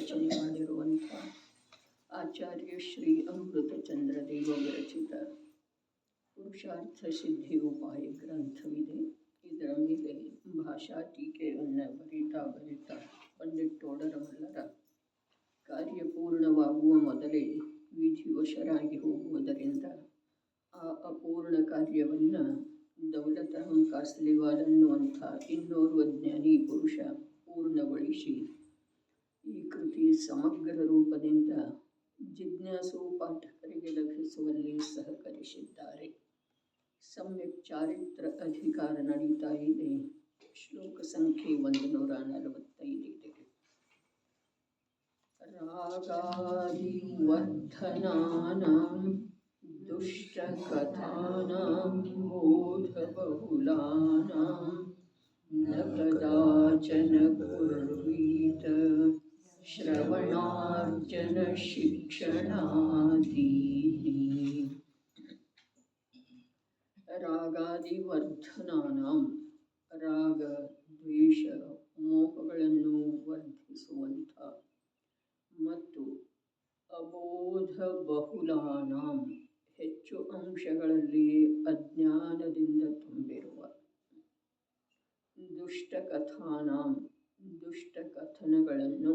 ರಚನೆ ಮಾಡಿರುವಂಥ ಆಚಾರ್ಯ ಶ್ರೀ ಅಮೃತಚಂದ್ರ ದೇವ ವಿರಚಿತ ಪುರುಷಾರ್ಥ ಸಿದ್ಧಿ ಉಪಾಯ ಗ್ರಂಥವಿದೆ. ಇದರ ಮೇಲೆ ಭಾಷಾ ಟೀಕೆಯನ್ನು ಬರಿತಾ ಪಂಡಿತ್ ತೋಡರಮಲ್ಲರ ಕಾರ್ಯಪೂರ್ಣವಾಗುವ ಮೊದಲೇ ವಿಧಿವಶರಾಗಿ ಹೋಗುವುದರಿಂದ ಆ ಅಪೂರ್ಣ ಕಾರ್ಯವನ್ನು ದೌಲತ್ ಅಹಮದ್ ಕಾಸ್ಲಿವಾಲ್ ಅನ್ನುವಂಥ ಇನ್ನೋರ್ವ ಜ್ಞಾನಿ ಪುರುಷ ಪೂರ್ಣಗೊಳಿಸಿ ಈ ಕೃತಿ ಸಮಗ್ರ ರೂಪದಿಂದ ಜಿಜ್ಞಾಸು ಪಾಠಕರಿಗೆ ಲಭಿಸುವಲ್ಲಿ ಸಹಕರಿಸಿದ್ದಾರೆ. ಸಮ್ಯಕ್ ಚಾರಿತ್ರ ಅಧಿಕಾರ ನಡೀತಾ ಇದೆ. ಶ್ಲೋಕ ಸಂಖ್ಯೆ 145 ಇದೆ. ರಾಗಾದಿವರ್ಧನಾನಾಂ ದುಷ್ಟಕಥಾನಾಂ ಬೋಧಬಹುಲಾನಾಂ ನ ಕದಾಚನ ಕುರ್ವೀತ ಶ್ರವಣಾರ್ಜನ ಶಿಕ್ಷಣಾದೀನಿ. ರಾಗಾದಿವರ್ಧನಾನಾಂ, ರಾಗ ದ್ವೇಷ ಮೋಹಗಳನ್ನು ವರ್ಧಿಸುವಂಥ ಮತ್ತು ಅಬೋಧ ಬಹುಲಾನಾಂ, ಹೆಚ್ಚು ಅಂಶಗಳಲ್ಲಿ ಅಜ್ಞಾನದಿಂದ ತುಂಬಿರುವ, ದುಷ್ಟಕಥಾನಾಂ, ದುಷ್ಟಕಥನಗಳನ್ನು,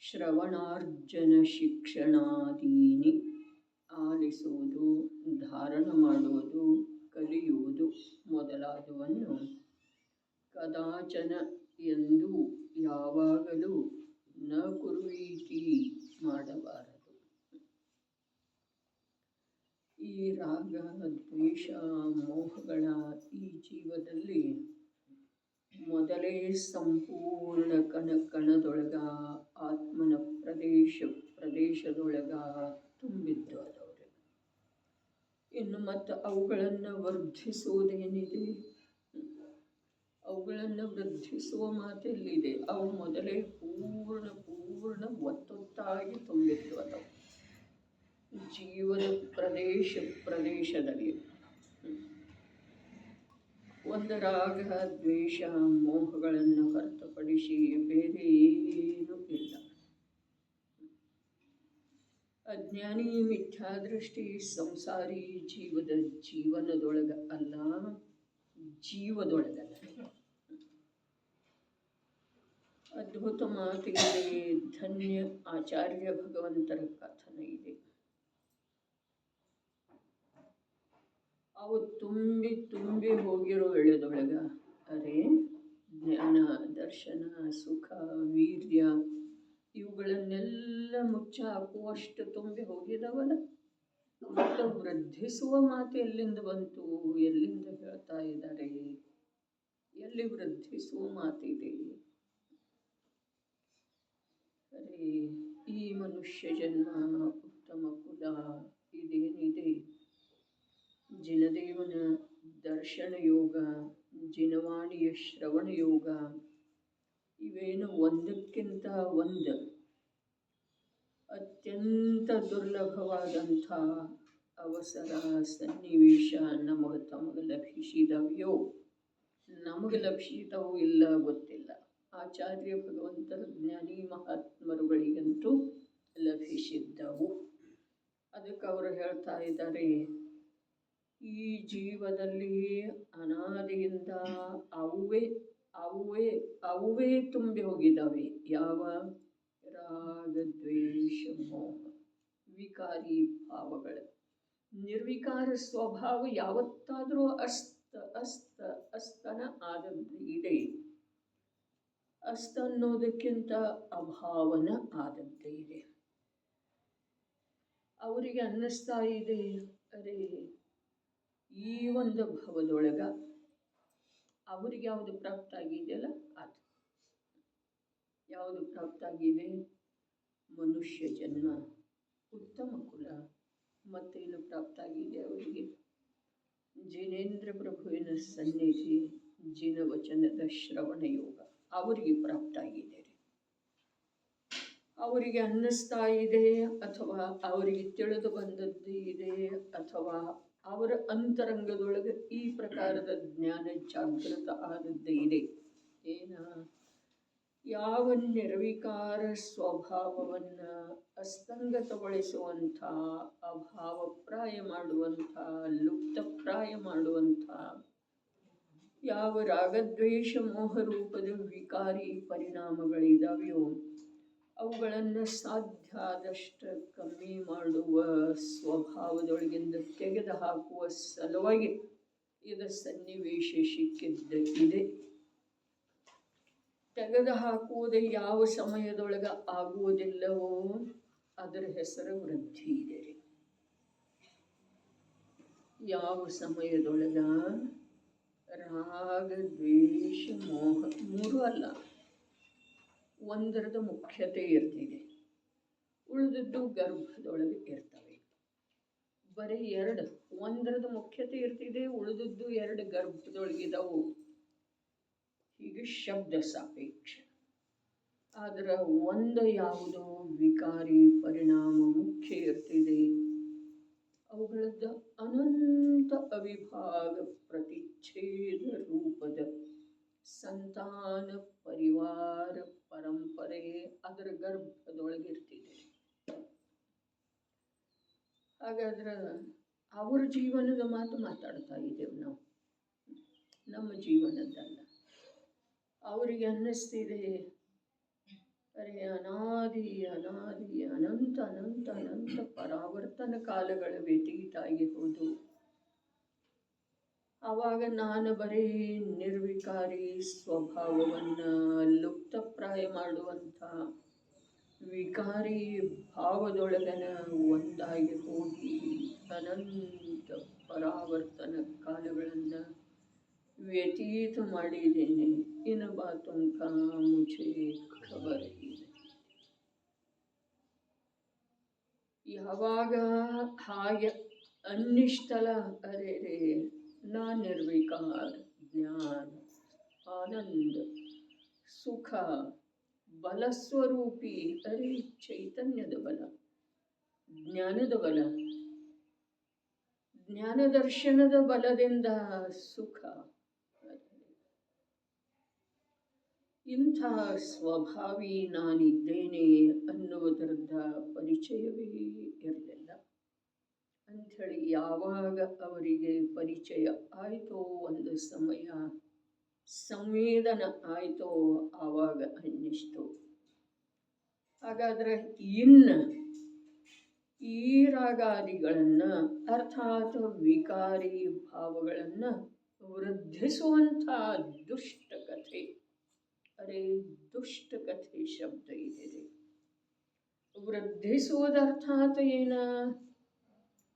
ಶ್ರವಣಾರ್ಜನ ಶಿಕ್ಷಣಾದೀನಿ, ಆಲಿಸುವುದು, ಧಾರಣ ಮಾಡುವುದು, ಕಲಿಯುವುದು ಮೊದಲಾದವನ್ನು ಕದಾಚನ ಎಂದೂ ಯಾವಾಗಲೂ ನ ಕುರ್ವೀತಿ ಮಾಡಬಾರದು. ಈ ರಾಗ ದ್ವೇಷ ಮೋಹಗಳ ಈ ಜೀವದಲ್ಲಿ ಮೊದಲೇ ಸಂಪೂರ್ಣ ಕಣದೊಳಗ ಆತ್ಮನ ಪ್ರದೇಶದೊಳಗ ತುಂಬಿದ್ದು ಅದವ್ರೆ. ಇನ್ನು ಮತ್ತು ಅವುಗಳನ್ನು ವರ್ಧಿಸುವುದೇನಿದೆ? ಅವುಗಳನ್ನು ವೃದ್ಧಿಸುವ ಮಾತೆಲ್ಲಿದೆ? ಅವು ಮೊದಲೇ ಪೂರ್ಣ ಒತ್ತೊತ್ತಾಗಿ ತುಂಬಿದ್ದು ಅದವು ಜೀವನ ಪ್ರದೇಶದಲ್ಲಿ. ಒಂದು ರಾಗ ದ್ವೇಷ ಮೋಹಗಳನ್ನು ಹೊರತುಪಡಿಸಿ ಬೇರೆ ಏನೂ ಇಲ್ಲ. ಅಜ್ಞಾನಿ ಮಿಥ್ಯಾದೃಷ್ಟಿ ಸಂಸಾರಿ ಜೀವನದೊಳಗ ಅಲ್ಲ, ಜೀವದೊಳಗಲ್ಲ. ಅದ್ಭುತ ಮಾತಿಗೆ ಧನ್ಯ ಆಚಾರ್ಯ ಭಗವಂತರ ಕಥನ ಇದೆ. ಅವು ತುಂಬಿ ಹೋಗಿರೋ ವೇಳೆದೊಳಗ ಅರೆ ಜ್ಞಾನ ದರ್ಶನ ಸುಖ ವೀರ್ಯ ಇವುಗಳನ್ನೆಲ್ಲ ಮುಚ್ಚಾಕುವಷ್ಟು ತುಂಬಿ ಹೋಗಿದವಲ್ಲ. ಮತ್ತು ವೃದ್ಧಿಸುವ ಮಾತು ಎಲ್ಲಿಂದ ಬಂತು? ಎಲ್ಲಿಂದ ಹೇಳ್ತಾ ಇದ್ದಾರೆ? ಎಲ್ಲಿ ವೃದ್ಧಿಸುವ ಮಾತಿದೆ? ಅರೆ ಈ ಮನುಷ್ಯ ಜನ್ಮ ಉತ್ತಮ ಕುಲ ಇದೇನಿದೆ, ಜಿನದೇವನ ದರ್ಶನ ಯೋಗ, ಜಿನವಾಣಿಯ ಶ್ರವಣ ಯೋಗ, ಇವೇನು ಒಂದಕ್ಕಿಂತ ಒಂದು ಅತ್ಯಂತ ದುರ್ಲಭವಾದಂಥ ಅವಸರ ಸನ್ನಿವೇಶ ತಮಗೆ ಲಭಿಸಿದವೆಯೋ? ನಮಗೆ ಲಭಿಸಿದವು ಇಲ್ಲ, ಗೊತ್ತಿಲ್ಲ. ಆಚಾರ್ಯ ಭಗವಂತರ ಜ್ಞಾನಿ ಮಹಾತ್ಮರುಗಳಿಗಂತೂ ಲಭಿಸಿದ್ದವು. ಅದಕ್ಕೆ ಅವರು ಹೇಳ್ತಾ ಇದ್ದಾರೆ, ಈ ಜೀವದಲ್ಲಿ ಅನಾದಿಯಿಂದ ಅವುವೇ ತುಂಬಿ ಹೋಗಿದ್ದಾವೆ. ಯಾವ? ರಾಗ ದ್ವೇಷ ಮೋಹ ವಿಕಾರಿ ಭಾವಗಳು. ನಿರ್ವಿಕಾರ ಸ್ವಭಾವ ಯಾವತ್ತಾದರೂ ಅಸ್ತನ ಆದದ್ದು ಇದೆ. ಅಸ್ತ ಅನ್ನೋದಕ್ಕಿಂತ ಅಭಾವನ ಆದದ್ದೇ ಇದೆ. ಅವರಿಗೆ ಅನ್ನಿಸ್ತಾ ಇದೆ, ಅರೆ ಈ ಒಂದು ಭವದೊಳಗ ಅವರಿಗೆ ಯಾವುದು ಪ್ರಾಪ್ತ ಆಗಿದೆಯಲ್ಲ ಅದು. ಯಾವುದು ಪ್ರಾಪ್ತ ಆಗಿದೆ? ಮನುಷ್ಯ ಜನ್ಮ, ಉತ್ತಮ ಕುಲ. ಮತ್ತೇನು ಪ್ರಾಪ್ತ ಆಗಿದೆ ಅವರಿಗೆ? ಜಿನೇಂದ್ರ ಪ್ರಭುವಿನ ಸನ್ನಿಧಿ, ಜಿನವಚನದ ಶ್ರವಣ ಯೋಗ ಅವರಿಗೆ ಪ್ರಾಪ್ತ ಆಗಿದೆ. ಅವರಿಗೆ ಅನ್ನಿಸ್ತಾ ಇದೆ, ಅಥವಾ ಅವರಿಗೆ ತಿಳಿದು ಬಂದದ್ದು ಇದೆ, ಅಥವಾ ಅವರ ಅಂತರಂಗದೊಳಗೆ ಈ ಪ್ರಕಾರದ ಜ್ಞಾನ ಜಾಗೃತ ಆದದ್ದೇ ಇದೆ. ಏನ? ಯಾವ ನಿರ್ವಿಕಾರ ಸ್ವಭಾವವನ್ನು ಅಸ್ತಂಗತಗೊಳಿಸುವಂಥ, ಅಭಾವಪ್ರಾಯ ಮಾಡುವಂಥ, ಲುಪ್ತಪ್ರಾಯ ಮಾಡುವಂಥ ಯಾವ ರಾಗದ್ವೇಷ ಮೋಹರೂಪದ ವಿಕಾರಿ ಪರಿಣಾಮಗಳಿದಾವೆಯೋ ಅವುಗಳನ್ನು ಸಾಧ್ಯ ಆದಷ್ಟು ಕಮ್ಮಿ ಮಾಡುವ ಸ್ವಭಾವದೊಳಗಿಂದ ತೆಗೆದು ಹಾಕುವ ಸಲುವಾಗಿ ಇದು ಸನ್ನಿವೇಶ ಸಿಕ್ಕಿದ್ದ ಇದೆ. ತೆಗೆದು ಹಾಕುವುದು ಯಾವ ಸಮಯದೊಳಗೆ ಆಗುವುದಿಲ್ಲವೋ ಅದರ ಹೆಸರು ವೃದ್ಧಿ ಇದೆ. ಯಾವ ಸಮಯದೊಳಗ ರಾಗ ದ್ವೇಷ ಮೋಹ ಮೂರು ಅಲ್ಲ, ಒಂದರದ ಮುಖ್ಯತೆ ಇರ್ತಿದೆ, ಉಳಿದದ್ದು ಗರ್ಭದೊಳಗೆ ಇರ್ತವೆ. ಬರೀ ಎರಡು, ಒಂದರದ ಮುಖ್ಯತೆ ಇರ್ತಿದೆ, ಉಳಿದದ್ದು ಎರಡು ಗರ್ಭದೊಳಗಿದವು. ಹೀಗೆ ಶಬ್ದ ಸಾಪೇಕ್ಷ. ಆದರೆ ಒಂದು ಯಾವುದೋ ವಿಕಾರಿ ಪರಿಣಾಮ ಮುಖ್ಯ ಇರ್ತಿದೆ. ಅವುಗಳದ್ದು ಅನಂತ ಅವಿಭಾಗ ಪ್ರತಿಚ್ಛೇದ ರೂಪದ ಸಂತಾನ ಪರಿವಾರ ಪರಂಪರೆ ಅದರ ಗರ್ಭದೊಳಗಿರ್ತಿದೆ. ಹಾಗಾದ್ರೆ ಅವ್ರ ಜೀವನದ ಮಾತು ಮಾತಾಡ್ತಾ ಇದ್ದೇವೆ ನಾವು, ನಮ್ಮ ಜೀವನದ್ದಲ್ಲ. ಅವರಿಗೆ ಅನ್ನಿಸ್ತಿದೆ ಅರೆ ಅನಾದಿ ಅನಾದಿ ಅನಂತ ಅನಂತ ಅನಂತ ಪರಾವರ್ತನ ಕಾಲಗಳ ವ್ಯತೀತಾಗಿ ಹೋದು. ಆವಾಗ ನಾನು ಬರೀ ನಿರ್ವಿಕಾರಿ ಸ್ವಭಾವವನ್ನು ಲುಪ್ತಪ್ರಾಯ ಮಾಡುವಂಥ ವಿಕಾರಿ ಭಾವದೊಳಗನ ಒಂದಾಗಿ ಹೋಗಿ ಅನಂತ ಪರಾವರ್ತನ ಕಾಲಗಳನ್ನು ವ್ಯತೀತ ಮಾಡಿದ್ದೇನೆ. ಇನ್ನು ಬಾತುಂಕ ಮುझे ಖಬರ್ ಇಲ್ಲ. ಯಾವಾಗ ಹಾಗೆ ಅನ್ನಿಷ್ಟಲ ಅರೆ ರೇ ನಾ ನಿರ್ವಿಕಾರ ಜ್ಞಾನ ಆನಂದ ಸುಖ ಬಲಸ್ವರೂಪಿ, ಅರೆ ಚೈತನ್ಯದ ಬಲ, ಜ್ಞಾನದ ಬಲ, ಜ್ಞಾನ ದರ್ಶನದ ಬಲದಿಂದ ಸುಖ, ಇಂಥ ಸ್ವಭಾವಿ ನಾನಿದ್ದೇನೆ ಅನ್ನುವುದರದ ಪರಿಚಯವೇ ಇರಲಿಲ್ಲ. ಅಂಥೇಳಿ ಯಾವಾಗ ಅವರಿಗೆ ಪರಿಚಯ ಆಯಿತೋ, ಒಂದು ಸಮಯ ಸಂವೇದನ ಆಯಿತೋ, ಆವಾಗ ಅನ್ನಿಸ್ತು ಹಾಗಾದರೆ ಇನ್ನು ಈ ರಾಗಾದಿಗಳನ್ನು ಅರ್ಥಾತ್ ವಿಕಾರಿ ಭಾವಗಳನ್ನು ವೃದ್ಧಿಸುವಂಥ ದುಷ್ಟ ಕಥೆ, ಅರೆ ದುಷ್ಟ ಕಥೆ ಶಬ್ದ ಇದೆ. ವೃದ್ಧಿಸುವುದರ್ಥಾತ್ ಏನ?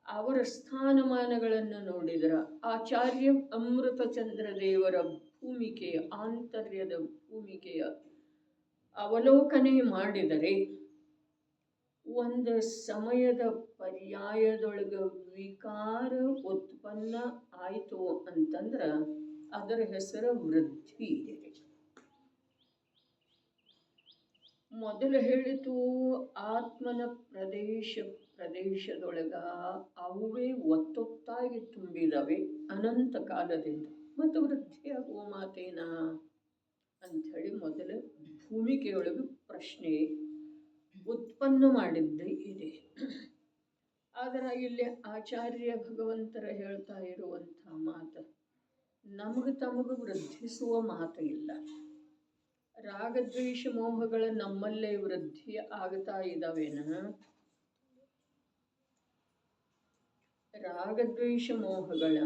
ಅವರ ಸ್ಥಾನಮಾನಗಳನ್ನು ನೋಡಿದ್ರ ಆಚಾರ್ಯ ಅಮೃತಚಂದ್ರ ದೇವರ ಭೂಮಿಕೆಯ ಆಂತರ್ಯದ ಭೂಮಿಕೆಯ ಅವಲೋಕನೆ ಮಾಡಿದರೆ ಒಂದು ಸಮಯದ ಪರ್ಯಾಯದೊಳಗ ವಿಕಾರ ಉತ್ಪನ್ನ ಆಯಿತು ಅಂತಂದ್ರೆ ಅದರ ಹೆಸರು ವೃದ್ಧಿ ಇದೆ. ಮೊದಲು ಹೇಳಿತು ಆತ್ಮನ ಪ್ರದೇಶದೊಳಗ ಅವೇ ಒತ್ತೊತ್ತಾಗಿ ತುಂಬಿದವೆ ಅನಂತ ಕಾಲದಿಂದ, ಮತ್ತು ವೃದ್ಧಿಯಾಗುವ ಮಾತೇನ ಅಂಥೇಳಿ ಮೊದಲು ಭೂಮಿಕೆಯೊಳಗೆ ಪ್ರಶ್ನೆ ಉತ್ಪನ್ನ ಮಾಡಿದ್ದೇ ಇದೆ. ಆದರೆ ಇಲ್ಲಿ ಆಚಾರ್ಯ ಭಗವಂತರ ಹೇಳ್ತಾ ಇರುವಂಥ ಮಾತು ನಮಗೆ ತಮಗೆ ವೃದ್ಧಿಸುವ ಮಾತು ಇಲ್ಲ. ರಾಗದ್ವೇಷ ಮೋಹಗಳ ನಮ್ಮಲ್ಲೇ ವೃದ್ಧಿ ಆಗ್ತಾ ಇದ್ದಾವೇನ? ರಾಗದ್ವೇಷ ಮೋಹಗಳ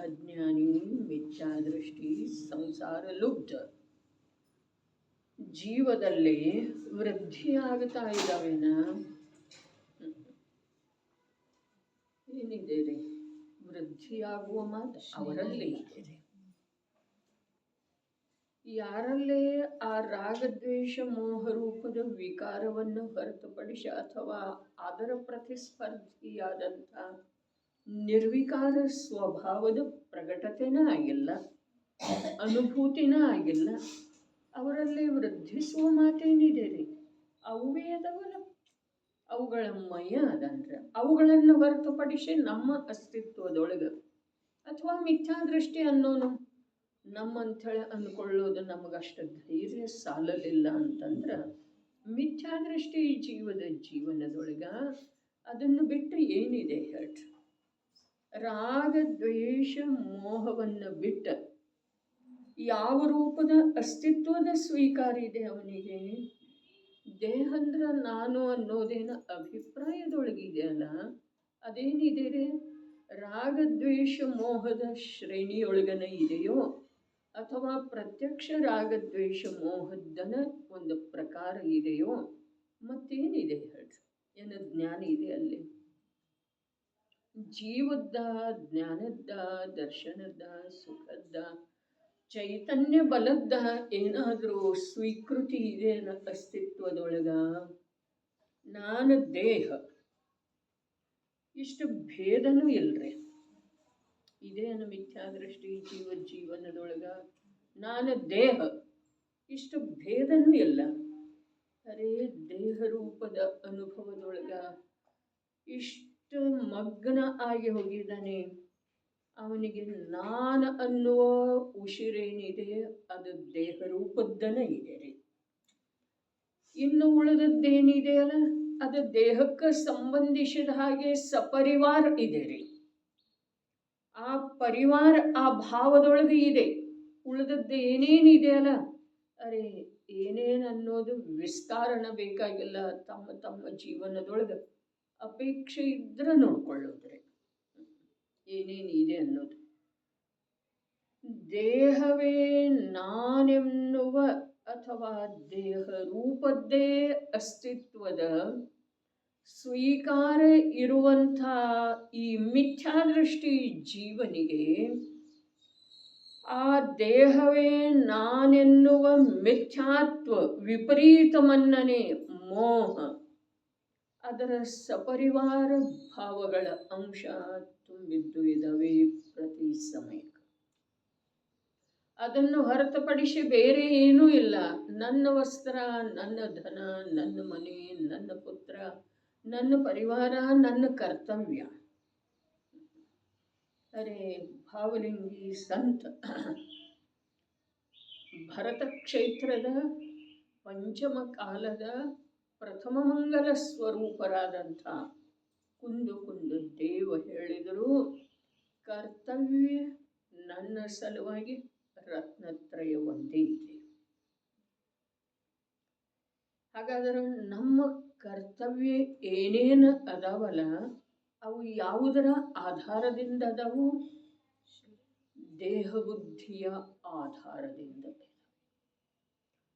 ಅಜ್ಞಾನಿ, ಮಿಥ್ಯಾದೃಷ್ಟಿ, ಸಂಸಾರ ಲುಬ್ಧ ಜೀವದಲ್ಲಿ ವೃದ್ಧಿ ಆಗ್ತಾ ಇದ್ದಾವೇನ? ಏನಿದೆ ರೀ? ವೃದ್ಧಿಯಾಗುವ ಮಾತು ಅವರಲ್ಲಿ ಇದೆ. ಯಾರಲ್ಲೇ ಆ ರಾಗದ್ವೇಷ ಮೋಹರೂಪದ ವಿಕಾರವನ್ನು ಹೊರತುಪಡಿಸಿ ಅಥವಾ ಅದರ ಪ್ರತಿಸ್ಪರ್ಧಿಯಾದಂಥ ನಿರ್ವಿಕಾರ ಸ್ವಭಾವದ ಪ್ರಕಟತೆನ ಆಗಿಲ್ಲ, ಅನುಭೂತಿನ ಆಗಿಲ್ಲ, ಅವರಲ್ಲಿ ವೃದ್ಧಿಸುವ ಮಾತೇನಿದೆ ರೀ? ಅವೇ ಅದವಲ್ಲ, ಅವುಗಳ ಮಯ ಅದಂದ್ರೆ ಅವುಗಳನ್ನು ಹೊರತುಪಡಿಸಿ ನಮ್ಮ ಅಸ್ತಿತ್ವದೊಳಗೆ ಅಥವಾ ಮಿಥ್ಯಾದೃಷ್ಟಿ ಅನ್ನೋನು ನಮ್ಮಂಥೇಳಿ ಅಂದ್ಕೊಳ್ಳೋದು ನಮಗಷ್ಟು ಧೈರ್ಯ ಸಾಲಲಿಲ್ಲ ಅಂತಂದ್ರೆ ಮಿಥ್ಯಾದೃಷ್ಟಿ ಜೀವನದೊಳಗೆ ಅದನ್ನು ಬಿಟ್ಟು ಏನಿದೆ ಹೇಳ್ರಿ? ರಾಗ ದ್ವೇಷ ಮೋಹವನ್ನು ಬಿಟ್ಟ ಯಾವ ರೂಪದ ಅಸ್ತಿತ್ವದ ಸ್ವೀಕಾರ ಇದೆ ಅವನಿಗೆ? ದೇಹ ಅಂದ್ರೆ ನಾನು ಅನ್ನೋದೇನು ಅಭಿಪ್ರಾಯದೊಳಗಿದೆ ಅಲ್ಲ, ಅದೇನಿದೆ ರೀ? ರಾಗದ್ವೇಷ ಮೋಹದ ಶ್ರೇಣಿಯೊಳಗನ ಇದೆಯೋ ಅಥವಾ ಪ್ರತ್ಯಕ್ಷ ರಾಗದ್ವೇಷ ಮೋಹದ್ದನ ಒಂದು ಪ್ರಕಾರ ಇದೆಯೋ? ಮತ್ತೇನಿದೆ ಹೇಳ್ರಿ? ಏನು ಜ್ಞಾನ ಇದೆ ಅಲ್ಲಿ? ಜೀವದ್ದ, ಜ್ಞಾನದ್ದ, ದರ್ಶನದ್ದ, ಸುಖದ್ದ, ಚೈತನ್ಯ ಬಲದ್ದ ಏನಾದರೂ ಸ್ವೀಕೃತಿ ಇದೆ ಅಸ್ತಿತ್ವದೊಳಗ? ನಾನು ದೇಹ, ಇಷ್ಟು ಭೇದನೂ ಇಲ್ರಿ. ಇದೇನು ಮಿಥ್ಯಾದೃಷ್ಟಿ ಜೀವನದೊಳಗ? ನಾನು ದೇಹ, ಇಷ್ಟು ಭೇದನೂ ಇಲ್ಲ. ಅರೇ ದೇಹ ರೂಪದ ಅನುಭವದೊಳಗ ಇಷ್ಟು ಮಗ್ನ ಆಗಿ ಹೋಗಿದ್ದಾನೆ. ಅವನಿಗೆ ನಾನು ಅನ್ನುವ ಉಸಿರೇನಿದೆ ಅದು ದೇಹ ರೂಪದ್ದನ ಇದೆ ರೀ. ಇನ್ನು ಉಳಿದದ್ದೇನಿದೆ ಅಲ್ಲ ಅದು ದೇಹಕ್ಕೆ ಸಂಬಂಧಿಸಿದ ಹಾಗೆ ಸಪರಿವಾರ ಇದೆ ರೀ. ಆ ಪರಿವಾರ ಆ ಭಾವದೊಳಗೆ ಇದೆ. ಉಳಿದದ್ದು ಏನೇನಿದೆ ಅಲ್ಲ, ಅರೆ ಏನೇನು ಅನ್ನೋದು ವಿಸ್ತಾರಣ ಬೇಕಾಗಿಲ್ಲ. ತಮ್ಮ ತಮ್ಮ ಜೀವನದೊಳಗೆ ಅಪೇಕ್ಷೆ ಇದ್ರೆ ನೋಡ್ಕೊಳ್ಳೋದ್ರಿ ಏನೇನಿದೆ ಅನ್ನೋದು. ದೇಹವೇ ನಾನೆನ್ನುವ ಅಥವಾ ದೇಹ ರೂಪದ್ದೇ ಅಸ್ತಿತ್ವದ ಸ್ವೀಕಾರ ಇರುವಂಥ ಈ ಮಿಥ್ಯಾದೃಷ್ಟಿ ಜೀವನಿಗೆ ಆ ದೇಹವೇ ನಾನೆನ್ನುವ ಮಿಥ್ಯಾತ್ವ ವಿಪರೀತ ಮನ್ನಣೆ ಮೋಹ ಅದರ ಸಪರಿವಾರ ಭಾವಗಳ ಅಂಶ ತುಂಬಿದ್ದು ಇದ್ದಾವೆ ಪ್ರತಿ ಸಮಯಕ್ಕೆ. ಅದನ್ನು ಹೊರತುಪಡಿಸಿ ಬೇರೆ ಏನೂ ಇಲ್ಲ. ನನ್ನ ವಸ್ತ್ರ, ನನ್ನ ಧನ, ನನ್ನ ಮನೆ, ನನ್ನ ಪುತ್ರ, ನನ್ನ ಪರಿವಾರ, ನನ್ನ ಕರ್ತವ್ಯ. ಅರೆ ಭಾವಲಿಂಗಿ ಸಂತ ಭರತ ಕ್ಷೇತ್ರದ ಪಂಚಮ ಕಾಲದ ಪ್ರಥಮ ಮಂಗಲ ಸ್ವರೂಪರಾದಂಥ ಕುಂದು ದೇವ ಹೇಳಿದರು, ಕರ್ತವ್ಯ ನನ್ನ ಸಲುವಾಗಿ ರತ್ನತ್ರಯ ಒಂದೇ ಇದೆ. ಹಾಗಾದರೆ ನಮ್ಮ ಕರ್ತವ್ಯ ಏನೇನು ಅದಾವಲ್ಲ ಅವು ಯಾವುದರ ಆಧಾರದಿಂದ ಅದಾವು? ದೇಹ ಬುದ್ಧಿಯ ಆಧಾರದಿಂದ.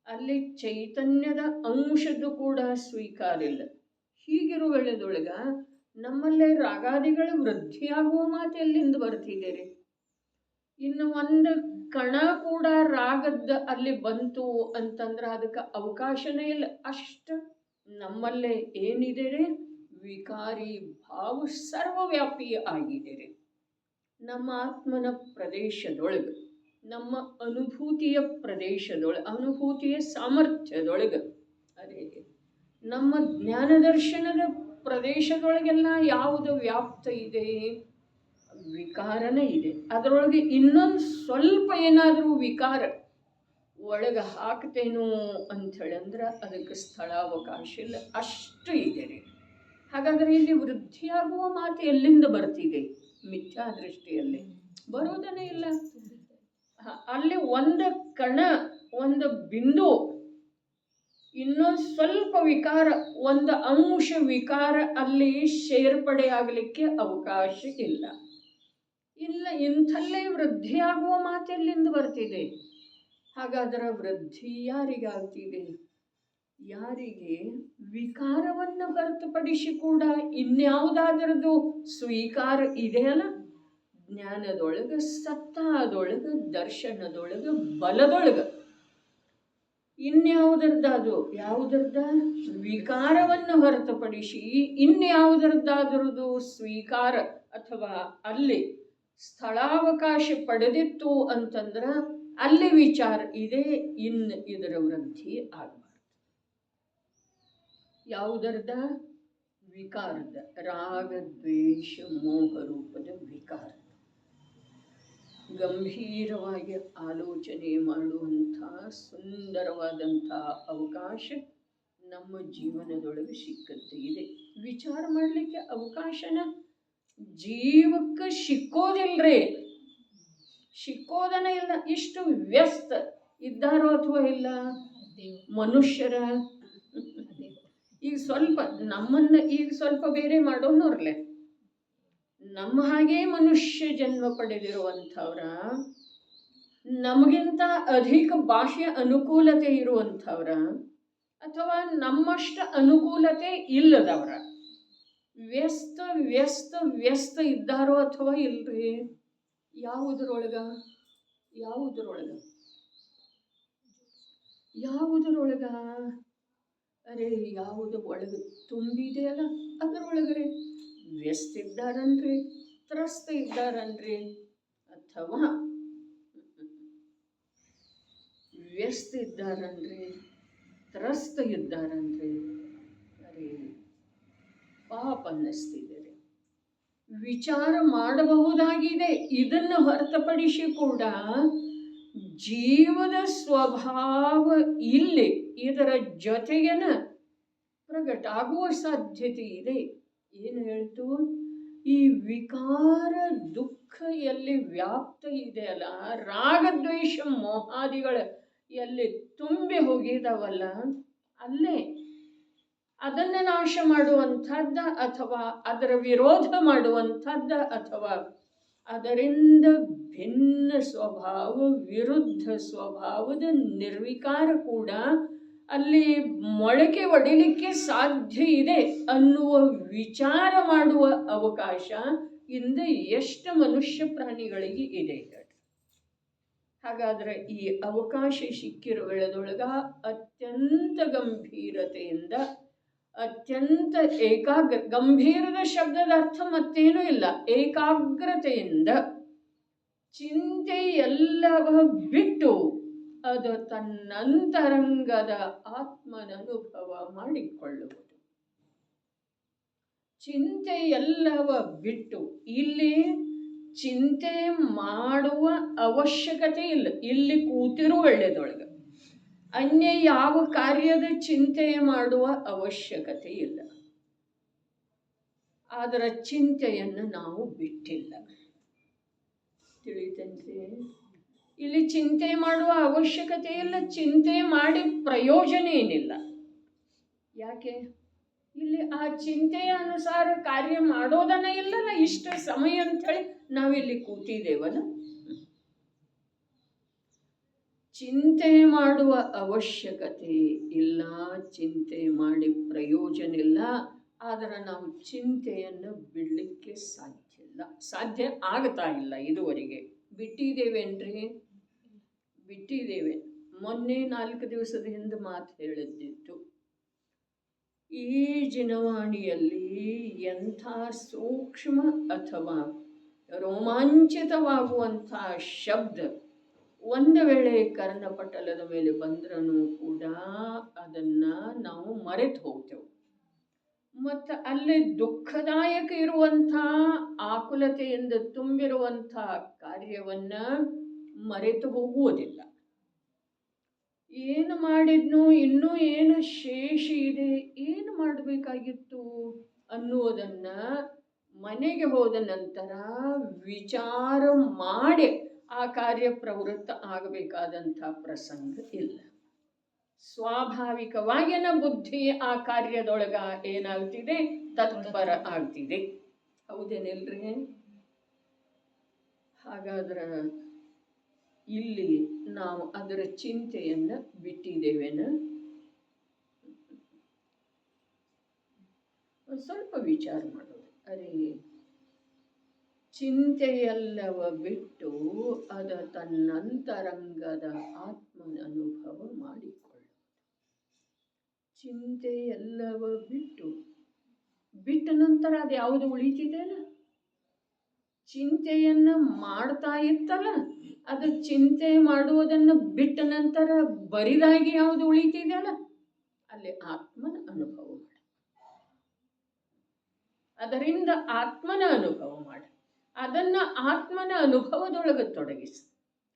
ಅಲ್ಲಿ ಚೈತನ್ಯದ ಅಂಶದ್ದು ಕೂಡ ಸ್ವೀಕಾರ ಇಲ್ಲ. ಹೀಗಿರುವ ವೇಳೆದೊಳಗ ನಮ್ಮಲ್ಲೇ ರಾಗಾದಿಗಳ ವೃದ್ಧಿಯಾಗುವ ಮಾತು ಎಲ್ಲಿಂದ ಬರ್ತಿದೆ ರೀ? ಇನ್ನು ಒಂದು ಕಣ ಕೂಡ ರಾಗದ ಅಲ್ಲಿ ಬಂತು ಅಂತಂದ್ರೆ ಅದಕ್ಕೆ ಅವಕಾಶನೇ ಇಲ್ಲ. ಅಷ್ಟು ನಮ್ಮಲ್ಲೇ ಏನಿದೆ ರೀ? ವಿಕಾರಿ ಭಾವ ಸರ್ವವ್ಯಾಪಿ ಆಗಿದೆ ರೀ. ನಮ್ಮ ಆತ್ಮನ ಪ್ರದೇಶದೊಳಗೆ, ನಮ್ಮ ಅನುಭೂತಿಯ ಪ್ರದೇಶದೊಳಗೆ, ಅನುಭೂತಿಯ ಸಾಮರ್ಥ್ಯದೊಳಗೆ, ಅದೇ ನಮ್ಮ ಜ್ಞಾನದರ್ಶನದ ಪ್ರದೇಶದೊಳಗೆಲ್ಲ ಯಾವುದು ವ್ಯಾಪ್ತ ಇದೆ? ವಿಕಾರನೇ ಇದೆ. ಅದರೊಳಗೆ ಇನ್ನೊಂದು ಸ್ವಲ್ಪ ಏನಾದರೂ ವಿಕಾರ ಒಳಗೆ ಹಾಕ್ತೇನೋ ಅಂಥೇಳಿ ಅಂದ್ರೆ ಅದಕ್ಕೆ ಸ್ಥಳಾವಕಾಶ ಇಲ್ಲ. ಅಷ್ಟು ಇದೆ ರೀ. ಹಾಗಾದರೆ ಇಲ್ಲಿ ವೃದ್ಧಿಯಾಗುವ ಮಾತು ಎಲ್ಲಿಂದ ಬರ್ತಿದೆ? ಮಿಥ್ಯಾದೃಷ್ಟಿಯಲ್ಲಿ ಬರೋದನೇ ಇಲ್ಲ. ಅಲ್ಲಿ ಒಂದು ಕಣ, ಒಂದು ಬಿಂದು, ಇನ್ನೊಂದು ಸ್ವಲ್ಪ ವಿಕಾರ, ಒಂದು ಅಂಶ ವಿಕಾರ ಅಲ್ಲಿ ಸೇರ್ಪಡೆ ಆಗಲಿಕ್ಕೆ ಅವಕಾಶ ಇಲ್ಲ. ಇಂಥಲ್ಲೇ ವೃದ್ಧಿಯಾಗುವ ಮಾತೆಲ್ಲಿಂದ ಬರ್ತಿದೆ? ಹಾಗಾದರೆ ವೃದ್ಧಿ ಯಾರಿಗಾಗ್ತಿದೆ? ಯಾರಿಗೆ ವಿಕಾರವನ್ನು ಹೊರತುಪಡಿಸಿ ಕೂಡ ಇನ್ಯಾವುದಾದ್ರದ್ದು ಸ್ವೀಕಾರ ಇದೆಯಲ್ಲ, ಜ್ಞಾನದೊಳಗೆ, ಸತ್ತಾದೊಳಗೆ, ದರ್ಶನದೊಳಗೆ, ಬಲದೊಳಗೆ, ಇನ್ಯಾವುದರದ್ದು ಯಾವುದರದ ವಿಕಾರವನ್ನು ಹೊರತುಪಡಿಸಿ ಇನ್ಯಾವುದರದ್ದಾದ್ರದ್ದು ಸ್ವೀಕಾರ ಅಥವಾ ಅಲ್ಲಿ ಸ್ಥಳಾವಕಾಶ ಪಡೆದಿತ್ತು ಅಂತಂದ್ರೆ ಅಲ್ಲಿ ವಿಚಾರ ಇದೆ. ಇನ್ನು ಇದರ ವೃದ್ಧಿ ಆಗಬಾರ್ದು. ಯಾವುದರದ? ವಿಕಾರದ, ರಾಗ ದ್ವೇಷ ಮೋಹ ರೂಪದ ವಿಕಾರ. ಗಂಭೀರವಾಗಿ ಆಲೋಚನೆ ಮಾಡುವಂಥ ಸುಂದರವಾದಂಥ ಅವಕಾಶ ನಮ್ಮ ಜೀವನದೊಳಗೆ ಸಿಕ್ಕತ್ತೆ ಇದೆ. ವಿಚಾರ ಮಾಡಲಿಕ್ಕೆ ಅವಕಾಶನ ಜೀವಕ್ಕೆ ಸಿಕ್ಕೋದಿಲ್ರಿ, ಸಿಕ್ಕೋದನೇ ಇಲ್ಲ. ಇಷ್ಟು ವ್ಯಸ್ತ ಇದ್ದಾರೋ ಅಥವಾ ಇಲ್ಲ ಮನುಷ್ಯರ. ಈಗ ಸ್ವಲ್ಪ ನಮ್ಮನ್ನು ಈಗ ಸ್ವಲ್ಪ ಬೇರೆ ಮಾಡೋನವ್ರಲ್ಲೇ, ನಮ್ಮ ಹಾಗೆ ಮನುಷ್ಯ ಜನ್ಮ ಪಡೆದಿರುವಂಥವ್ರ, ನಮಗಿಂತ ಅಧಿಕ ಬಾಹ್ಯ ಅನುಕೂಲತೆ ಇರುವಂಥವ್ರ, ಅಥವಾ ನಮ್ಮಷ್ಟ ಅನುಕೂಲತೆ ಇಲ್ಲದವ್ರ ವ್ಯಸ್ತ ವ್ಯಸ್ತ ವ್ಯಸ್ತ ಇದ್ದಾರೋ ಅಥವಾ ಇಲ್ರಿ? ಯಾವುದರೊಳಗ ಯಾವುದರೊಳಗ ಯಾವುದರೊಳಗ ಅರೆ ಯಾವುದು ಒಳಗೆ ತುಂಬಿದೆಯಲ್ಲ ಅದರೊಳಗರೆ ವ್ಯಸ್ತ ಇದ್ದಾರನ್ರಿ, ತ್ರಸ್ತ ಇದ್ದಾರನ್ರಿ, ಅಥವಾ ವ್ಯಸ್ತ ಇದ್ದಾರನ್ರಿ, ತ್ರಸ್ತ ಇದ್ದಾರನ್ರಿ? ಅರೆ ಪಾಪ ಅನ್ನಿಸ್ತಿದೆ. ವಿಚಾರ ಮಾಡಬಹುದಾಗಿದೆ. ಇದನ್ನು ಹೊರತುಪಡಿಸಿ ಕೂಡ ಜೀವದ ಸ್ವಭಾವ ಇಲ್ಲಿ ಇದರ ಜೊತೆಗೇನ ಪ್ರಗಟ ಆಗುವ ಸಾಧ್ಯತೆ ಇದೆ. ಏನು ಹೇಳ್ತು? ಈ ವಿಕಾರ ದುಃಖ ಎಲ್ಲಿ ವ್ಯಾಪ್ತ ಇದೆಯಲ್ಲ, ರಾಗದ್ವೇಷ ಮೋಹಾದಿಗಳ ಎಲ್ಲಿ ತುಂಬಿ ಹೋಗಿದಾವಲ್ಲ, ಅಲ್ಲೇ ಅದನ್ನು ನಾಶ ಮಾಡುವಂಥದ್ದ ಅಥವಾ ಅದರ ವಿರೋಧ ಮಾಡುವಂಥದ್ದ ಅಥವಾ ಅದರಿಂದ ಭಿನ್ನ ಸ್ವಭಾವ ವಿರುದ್ಧ ಸ್ವಭಾವದ ನಿರ್ವಿಕಾರ ಕೂಡ ಅಲ್ಲಿ ಮೊಳಕೆ ಒಡಿಲಿಕ್ಕೆ ಸಾಧ್ಯ ಇದೆ ಅನ್ನುವ ವಿಚಾರ ಮಾಡುವ ಅವಕಾಶ ಇಂದ ಎಷ್ಟು ಮನುಷ್ಯ ಪ್ರಾಣಿಗಳಿಗೆ ಇದೆ. ಹಾಗಾದ್ರೆ ಈ ಅವಕಾಶ ಸಿಕ್ಕಿರುವ ವೇಳೆದೊಳಗ ಅತ್ಯಂತ ಗಂಭೀರತೆಯಿಂದ, ಅತ್ಯಂತ ಗಂಭೀರದ ಶಬ್ದದ ಅರ್ಥ ಮತ್ತೇನೂ ಇಲ್ಲ, ಏಕಾಗ್ರತೆಯಿಂದ ಚಿಂತೆ ಎಲ್ಲವ ಬಿಟ್ಟು ಅದು ತನ್ನಂತರಂಗದ ಆತ್ಮನನುಭವ ಮಾಡಿಕೊಳ್ಳುವುದು. ಚಿಂತೆ ಎಲ್ಲವ ಬಿಟ್ಟು, ಇಲ್ಲಿ ಚಿಂತೆ ಮಾಡುವ ಅವಶ್ಯಕತೆ ಇಲ್ಲ. ಇಲ್ಲಿ ಕೂತಿರೋ ಒಳ್ಳೆದೊಳಗೆ ಅನ್ಯ ಯಾವ ಕಾರ್ಯದ ಚಿಂತೆ ಮಾಡುವ ಅವಶ್ಯಕತೆ ಇಲ್ಲ. ಅದರ ಚಿಂತೆಯನ್ನು ನಾವು ಬಿಟ್ಟಿಲ್ಲ. ತಿಳಿತಂತೆ? ಇಲ್ಲಿ ಚಿಂತೆ ಮಾಡುವ ಅವಶ್ಯಕತೆ ಇಲ್ಲ, ಚಿಂತೆ ಮಾಡಿ ಪ್ರಯೋಜನ ಏನಿಲ್ಲ. ಯಾಕೆ? ಇಲ್ಲಿ ಆ ಚಿಂತೆಯ ಅನುಸಾರ ಕಾರ್ಯ ಮಾಡೋದನ್ನ ಇಲ್ಲಲ್ಲ. ಇಷ್ಟ ಸಮಯ ಅಂಥೇಳಿ ನಾವಿಲ್ಲಿ ಕೂತಿದ್ದೇವಲ್ಲ. ಚಿಂತೆ ಮಾಡುವ ಅವಶ್ಯಕತೆ ಇಲ್ಲ, ಚಿಂತೆ ಮಾಡಿ ಪ್ರಯೋಜನ ಇಲ್ಲ. ಆದರೆ ನಾವು ಚಿಂತೆಯನ್ನು ಬಿಡಲಿಕ್ಕೆ ಸಾಧ್ಯ ಇಲ್ಲ, ಸಾಧ್ಯ ಆಗ್ತಾ ಇಲ್ಲ. ಇದುವರೆಗೆ ಬಿಟ್ಟಿದ್ದೇವೇನ್ರಿ? ಬಿಟ್ಟಿದ್ದೇವೆ. ಮೊನ್ನೆ 4 ದಿವಸದ ಹಿಂದೆ ಮಾತು ಹೇಳಿದ್ದಿತ್ತು. ಈ ಜಿನವಾಣಿಯಲ್ಲಿ ಎಂಥ ಸೂಕ್ಷ್ಮ ಅಥವಾ ರೋಮಾಂಚಿತವಾಗುವಂಥ ಶಬ್ದ ಒಂದು ವೇಳೆ ಕರ್ಣಪಟಲದ ಮೇಲೆ ಬಂದ್ರೂ ಕೂಡ ಅದನ್ನು ನಾವು ಮರೆತು ಹೋಗ್ತೇವೆ. ಮತ್ತು ಅಲ್ಲಿ ದುಃಖದಾಯಕ ಇರುವಂಥ ಆಕುಲತೆಯಿಂದ ತುಂಬಿರುವಂಥ ಕಾರ್ಯವನ್ನು ಮರೆತು ಹೋಗುವುದಿಲ್ಲ. ಏನು ಮಾಡಿದ್ನು, ಇನ್ನೂ ಏನು ಶೇಷ ಇದೆ, ಏನು ಮಾಡಬೇಕಾಗಿತ್ತು ಅನ್ನುವುದನ್ನು ಮನೆಗೆ ಹೋದ ನಂತರ ವಿಚಾರ ಮಾಡಿ ಆ ಕಾರ್ಯ ಪ್ರವೃತ್ತ ಆಗಬೇಕಾದಂಥ ಪ್ರಸಂಗ ಇಲ್ಲ. ಸ್ವಾಭಾವಿಕವಾಗಿನ ಬುದ್ಧಿ ಆ ಕಾರ್ಯದೊಳಗ ಏನಾಗ್ತಿದೆ, ತತ್ಪರ ಆಗ್ತಿದೆ. ಹೌದೇನಿಲ್ರಿ? ಹಾಗಾದ್ರೆ ಇಲ್ಲಿ ನಾವು ಅದರ ಚಿಂತೆಯನ್ನು ಬಿಟ್ಟಿದ್ದೇವೇನ? ಸ್ವಲ್ಪ ವಿಚಾರ ಮಾಡೋದು. ಅರೆ, ಚಿಂತೆಯೆಲ್ಲವ ಬಿಟ್ಟು ಅದ ತನ್ನಂತರಂಗದ ಆತ್ಮನ ಅನುಭವ ಮಾಡಿಕೊಳ್ಳುವುದು. ಚಿಂತೆಯೆಲ್ಲವ ಬಿಟ್ಟ ನಂತರ ಅದು ಯಾವುದು ಉಳಿತಿದೆಯಲ್ಲ, ಚಿಂತೆಯನ್ನು ಮಾಡ್ತಾ ಇತ್ತಲ್ಲ, ಅದು ಚಿಂತೆ ಮಾಡುವುದನ್ನು ಬಿಟ್ಟ ನಂತರ ಬರಿದಾಗಿ ಯಾವುದು ಉಳಿತಿದೆಯಲ್ಲ, ಅಲ್ಲಿ ಆತ್ಮನ ಅನುಭವ ಮಾಡಿ. ಅದರಿಂದ ಆತ್ಮನ ಅನುಭವ ಮಾಡಿ. ಅದನ್ನು ಆತ್ಮನ ಅನುಭವದೊಳಗೆ ತೊಡಗಿಸಿ.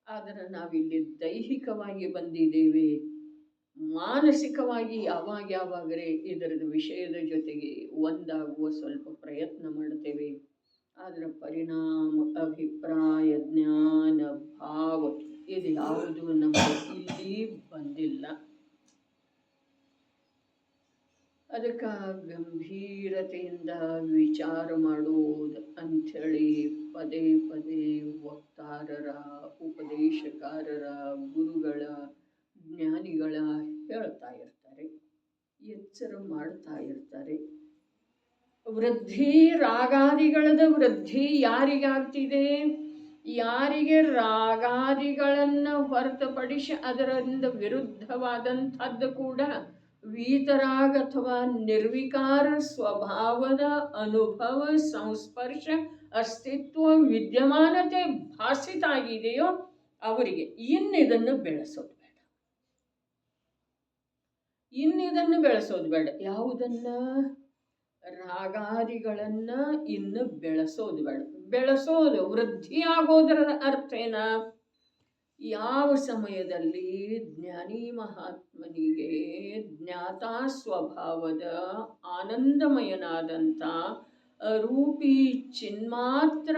ಆದರೆ ನಾವಿಲ್ಲಿ ದೈಹಿಕವಾಗಿ ಬಂದಿದ್ದೇವೆ, ಮಾನಸಿಕವಾಗಿ ಯಾವಾಗರೇ ಇದರದ ವಿಷಯದ ಜೊತೆಗೆ ಒಂದಾಗುವ ಸ್ವಲ್ಪ ಪ್ರಯತ್ನ ಮಾಡ್ತೇವೆ. ಅದರ ಪರಿಣಾಮ ಅಭಿಪ್ರಾಯ, ಜ್ಞಾನ, ಭಾವ ಇದು ಯಾವುದು ನಮಗೆ ಇಲ್ಲಿ ಬಂದಿಲ್ಲ. ಅದಕ್ಕೆ ಗಂಭೀರತೆಯಿಂದ ವಿಚಾರ ಮಾಡುವುದು ಅಂಥೇಳಿ ಪದೇ ಪದೇ ವಕ್ತಾರರ, ಉಪದೇಶಕಾರರ, ಗುರುಗಳ, ಜ್ಞಾನಿಗಳ ಹೇಳ್ತಾ ಇರ್ತಾರೆ, ಎಚ್ಚರ ಮಾಡ್ತಾ ಇರ್ತಾರೆ. ವೃದ್ಧಿ ರಾಗಾದಿಗಳದ ವೃದ್ಧಿ ಯಾರಿಗಾಗ್ತಿದೆ? ಯಾರಿಗೆ ರಾಗಾದಿಗಳನ್ನು ಹೊರತುಪಡಿಸಿ ಅದರಿಂದ ವಿರುದ್ಧವಾದಂಥದ್ದು ಕೂಡ ವೀತರಾಗ ಅಥವಾ ನಿರ್ವಿಕಾರ ಸ್ವಭಾವದ ಅನುಭವ, ಸಂಸ್ಪರ್ಶ, ಅಸ್ತಿತ್ವ, ವಿದ್ಯಮಾನತೆ ಭಾಸಿತಾಗಿದೆಯೋ ಅವರಿಗೆ ಇನ್ನಿದನ್ನು ಬೆಳೆಸೋದು ಬೇಡ. ಇನ್ನಿದನ್ನು ಬೆಳೆಸೋದು ಬೇಡ. ಯಾವುದನ್ನ? ರಾಗಾದಿಗಳನ್ನು ಇನ್ನು ಬೆಳೆಸೋದು ಬೇಡ. ಬೆಳೆಸೋದು, ವೃದ್ಧಿಯಾಗೋದರ ಅರ್ಥ ಏನ? ಯಾವ ಸಮಯದಲ್ಲಿ ಜ್ಞಾನಿ ಮಹಾತ್ಮನಿಗೆ ಜ್ಞಾತಾ ಸ್ವಭಾವದ ಆನಂದಮಯನಾದಂಥ ರೂಪಿ ಚಿನ್ಮಾತ್ರ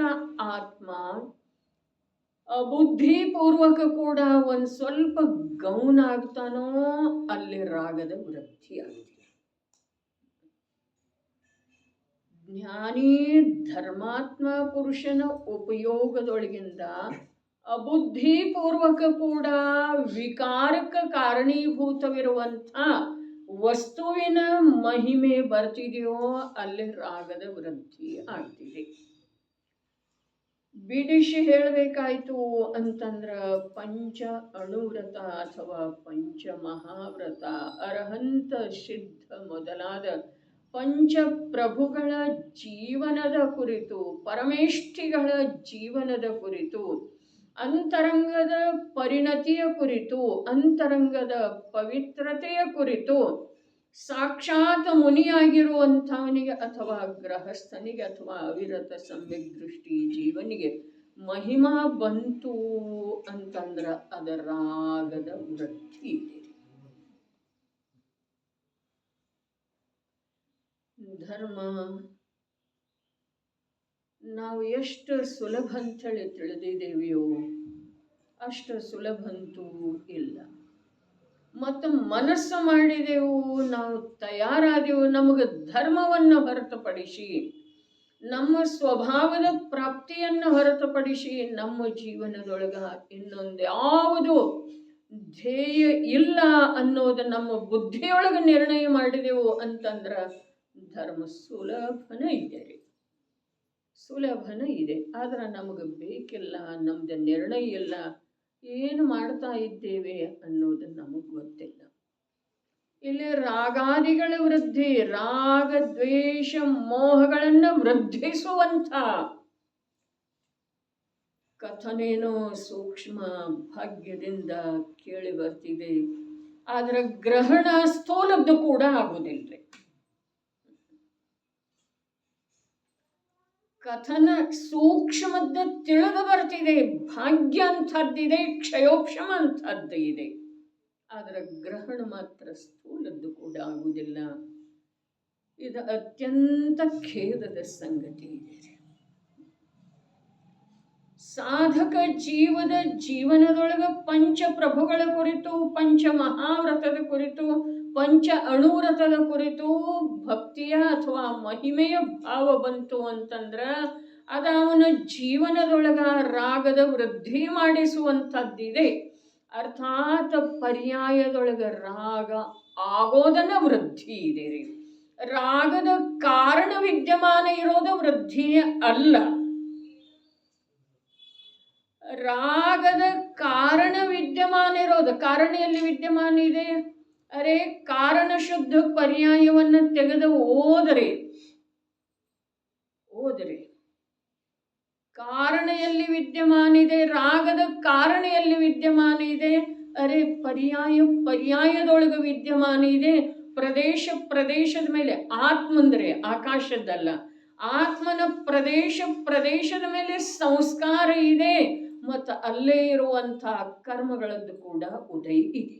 ಆತ್ಮ ಬುದ್ಧಿಪೂರ್ವಕ ಕೂಡ ಒಂದು ಸ್ವಲ್ಪ ಗೌನ ಆಗ್ತಾನೋ ಅಲ್ಲಿ ರಾಗದ ವೃದ್ಧಿ ಆಗ್ತದೆ. ಜ್ಞಾನಿ ಧರ್ಮಾತ್ಮ ಪುರುಷನ ಉಪಯೋಗದೊಳಗಿಂದ ಅಬುದ್ಧಿಪೂರ್ವಕ ಕೂಡ ವಿಕಾರಕ್ಕೆ ಕಾರಣೀಭೂತವಿರುವಂಥ ವಸ್ತುವಿನ ಮಹಿಮೆ ಬರ್ತಿದೆಯೋ ಅಲ್ಲಿ ರಾಗದ ವೃದ್ಧಿ ಆಗ್ತಿದೆ. ಬಿಡಿಸಿ ಹೇಳಬೇಕಾಯ್ತು ಅಂತಂದ್ರೆ ಪಂಚ ಅಣುವ್ರತ ಅಥವಾ ಪಂಚ ಮಹಾವ್ರತ, ಅರಹಂತ ಸಿದ್ಧ ಮೊದಲಾದ ಪಂಚಪ್ರಭುಗಳ ಜೀವನದ ಕುರಿತು, ಪರಮೇಷ್ಠಿಗಳ ಜೀವನದ ಕುರಿತು, ಅಂತರಂಗದ ಪರಿಣತಿಯ ಕುರಿತು, ಅಂತರಂಗದ ಪವಿತ್ರತೆಯ ಕುರಿತು ಸಾಕ್ಷಾತ್ ಮುನಿಯಾಗಿರುವಂಥವನಿಗೆ ಅಥವಾ ಗೃಹಸ್ಥನಿಗೆ ಅಥವಾ ಅವಿರತ ಸಮ್ಯಕ್ ದೃಷ್ಟಿ ಜೀವನಿಗೆ ಮಹಿಮಾ ಬಂತು ಅಂತಂದ್ರೆ ಅದರ ರಾಗದ ವೃದ್ಧಿ ಇದೆ. ಧರ್ಮ ನಾವು ಎಷ್ಟು ಸುಲಭ ಅಂಥೇಳಿ ತಿಳಿದಿದ್ದೇವೆಯೋ ಅಷ್ಟು ಸುಲಭಂತೂ ಇಲ್ಲ. ಮತ್ತು ಮನಸ್ಸು ಮಾಡಿದೆವು, ನಾವು ತಯಾರಾದೆವು, ನಮಗೆ ಧರ್ಮವನ್ನು ಹೊರತುಪಡಿಸಿ, ನಮ್ಮ ಸ್ವಭಾವದ ಪ್ರಾಪ್ತಿಯನ್ನು ಹೊರತುಪಡಿಸಿ ನಮ್ಮ ಜೀವನದೊಳಗ ಇನ್ನೊಂದು ಯಾವುದು ಧ್ಯೇಯ ಇಲ್ಲ ಅನ್ನೋದು ನಮ್ಮ ಬುದ್ಧಿಯೊಳಗೆ ನಿರ್ಣಯ ಮಾಡಿದೆವು ಅಂತಂದ್ರೆ ಧರ್ಮ ಸುಲಭನ ಇದೆ ರೀ, ಸುಲಭನ ಇದೆ. ಆದ್ರೆ ನಮಗೆ ಬೇಕಿಲ್ಲ, ನಮ್ದು ನಿರ್ಣಯ ಇಲ್ಲ, ಏನು ಮಾಡ್ತಾ ಇದ್ದೇವೆ ಅನ್ನೋದು ನಮಗೆ ಗೊತ್ತಿಲ್ಲ. ಇಲ್ಲಿ ರಾಗಾದಿಗಳ ವೃದ್ಧಿ, ರಾಗ ದ್ವೇಷ ಮೋಹಗಳನ್ನು ವೃದ್ಧಿಸುವಂಥ ಕಥನೇನೋ ಸೂಕ್ಷ್ಮ ಭಾಗ್ಯದಿಂದ ಕೇಳಿ ಬರ್ತಿದೆ. ಆದರೆ ಗ್ರಹಣ ಸ್ಥೂಲದ್ದು ಕೂಡ ಆಗುವುದಿಲ್ಲ. ಕಥನ ಸೂಕ್ಷ್ಮದ ತಿಳಿದು ಬರ್ತಿದೆ, ಭಾಗ್ಯ ಅಂಥದ್ದಿದೆ, ಕ್ಷಯೋಕ್ಷಮ ಅಂಥದ್ದು ಇದೆ. ಆದರೆ ಗ್ರಹಣ ಮಾತ್ರ ಸ್ಥೂಲದ್ದು ಕೂಡ ಆಗುವುದಿಲ್ಲ. ಇದು ಅತ್ಯಂತ ಖೇದದ ಸಂಗತಿ ಇದೆ. ಸಾಧಕ ಜೀವದ ಜೀವನದೊಳಗೆ ಪಂಚಪ್ರಭುಗಳ ಕುರಿತು, ಪಂಚ ಮಹಾವ್ರತದ ಕುರಿತು, ಪಂಚ ಅಣುವ್ರತದ ಕುರಿತು ಭಕ್ತಿಯ ಅಥವಾ ಮಹಿಮೆಯ ಭಾವ ಬಂತು ಅಂತಂದ್ರೆ ಅದು ಅವನ ಜೀವನದೊಳಗ ರಾಗದ ವೃದ್ಧಿ ಮಾಡಿಸುವಂಥದ್ದಿದೆ. ಅರ್ಥಾತ್ ಪರ್ಯಾಯದೊಳಗೆ ರಾಗ ಆಗೋದನ್ನ ವೃದ್ಧಿ ಇದೆ ರೀ. ರಾಗದ ಕಾರಣ ವಿದ್ಯಮಾನ ಇರೋದ ವೃದ್ಧಿ ಅಲ್ಲ. ರಾಗದ ಕಾರಣ ವಿದ್ಯಮಾನ ಇರೋದು, ಕಾರಣ ಎಲ್ಲಿ ವಿದ್ಯಮಾನ ಇದೆ? ಅರೆ ಕಾರಣ ಶುದ್ಧ ಪರ್ಯಾಯವನ್ನು ತೆಗೆದು ಓದರೆ ಕಾರಣ ಎಲ್ಲಿ ವಿದ್ಯಮಾನ ಇದೆ? ರಾಗದ ಕಾರಣ ಎಲ್ಲಿ ವಿದ್ಯಮಾನ ಇದೆ? ಅರೆ ಪರ್ಯಾಯದೊಳಗೆ ವಿದ್ಯಮಾನ ಇದೆ. ಪ್ರದೇಶದ ಮೇಲೆ, ಆತ್ಮ ಅಂದರೆ ಆಕಾಶದ್ದಲ್ಲ, ಆತ್ಮನ ಪ್ರದೇಶದ ಮೇಲೆ ಸಂಸ್ಕಾರ ಇದೆ ಮತ್ತು ಅಲ್ಲೇ ಇರುವಂತಹ ಕರ್ಮಗಳದ್ದು ಕೂಡ ಉದಯ ಇದೆ.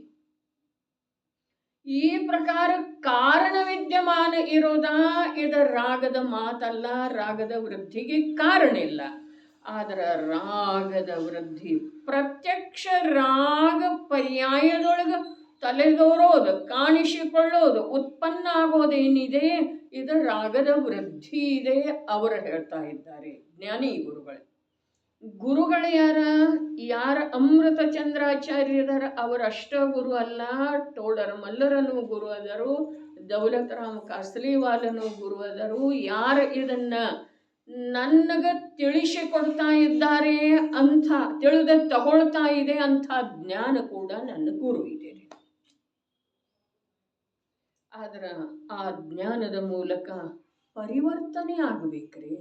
ಈ ಪ್ರಕಾರ ಕಾರಣ ವಿದ್ಯಮಾನ ಇರೋದಾ ಇದರ ರಾಗದ ಮಾತಲ್ಲ, ರಾಗದ ವೃದ್ಧಿಗೆ ಕಾರಣ ಇಲ್ಲ. ಆದರೆ ರಾಗದ ವೃದ್ಧಿ ಪ್ರತ್ಯಕ್ಷ ರಾಗ ಪರ್ಯಾಯದೊಳಗೆ ತಲೆದೋರೋದು, ಕಾಣಿಸಿಕೊಳ್ಳೋದು, ಉತ್ಪನ್ನ ಆಗೋದೇನಿದೆ ಇದು ರಾಗದ ವೃದ್ಧಿ ಇದೆ. ಅವರು ಹೇಳ್ತಾ ಇದ್ದಾರೆ ಜ್ಞಾನಿ ಗುರುಗಳು ಯಾರ ಅಮೃತ ಚಂದ್ರಾಚಾರ್ಯರ ಅವರಷ್ಟ ಗುರು ಅಲ್ಲ, ಟೋಡರ ಮಲ್ಲರನು ಗುರು ಅದರು, ದೌಲತ್ ರಾಮ್ ಕಾಸ್ಲಿವಾಲನು ಗುರು ಅದರು. ಯಾರು ಇದನ್ನ ನನಗ ತಿಳಿಸಿಕೊಡ್ತಾ ಇದ್ದಾರೆ ಅಂಥ ತಿಳಿದ ತಗೊಳ್ತಾ ಇದೆ ಅಂಥ ಜ್ಞಾನ ಕೂಡ ನನ್ನ ಗುರು ಇದೆ. ಆದ್ರ ಆ ಜ್ಞಾನದ ಮೂಲಕ ಪರಿವರ್ತನೆ ಆಗಬೇಕ್ರಿ.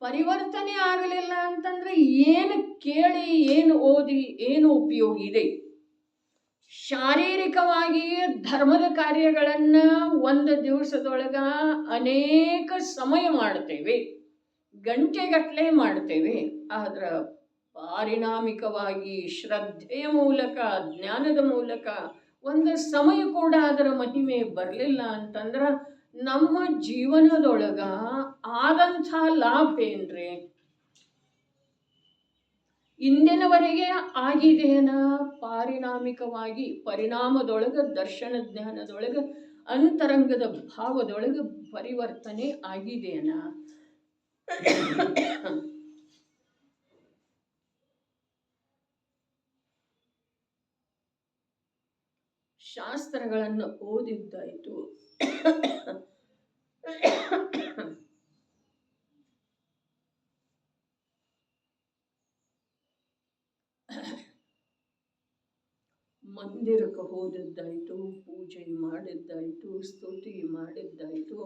ಪರಿವರ್ತನೆ ಆಗಲಿಲ್ಲ ಅಂತಂದ್ರೆ ಏನು ಕೇಳಿ, ಏನು ಓದಿ, ಏನು ಉಪಯೋಗ ಇದೆ? ಶಾರೀರಿಕವಾಗಿ ಧರ್ಮದ ಕಾರ್ಯಗಳನ್ನ ಒಂದು ದಿವಸದೊಳಗ ಅನೇಕ ಸಮಯ ಮಾಡ್ತೇವೆ, ಗಂಟೆಗಟ್ಟಲೆ ಮಾಡ್ತೇವೆ. ಆದ್ರ ಪಾರಿಣಾಮಿಕವಾಗಿ ಶ್ರದ್ಧೆಯ ಮೂಲಕ, ಜ್ಞಾನದ ಮೂಲಕ ಒಂದು ಸಮಯ ಕೂಡ ಅದರ ಮಹಿಮೆ ಬರಲಿಲ್ಲ ಅಂತಂದ್ರ ನಮ್ಮ ಜೀವನದೊಳಗ ಆದಂಥ ಲಾಭ ಏನ್ರಿ? ಇಂದಿನವರೆಗೆ ಆಗಿದೇನ? ಪಾರಿಣಾಮಿಕವಾಗಿ ಪರಿಣಾಮದೊಳಗ, ದರ್ಶನ ಜ್ಞಾನದೊಳಗ, ಅಂತರಂಗದ ಭಾವದೊಳಗ ಪರಿವರ್ತನೆ ಆಗಿದೇನ? ಶಾಸ್ತ್ರಗಳನ್ನು ಓದಿದ್ದಾಯ್ತು, ಮಂದಿರಕ್ಕೆ ಹೋದದ್ದಾಯ್ತು, ಪೂಜೆ ಮಾಡಿದ್ದಾಯ್ತು, ಸ್ತುತಿ ಮಾಡಿದ್ದಾಯ್ತು,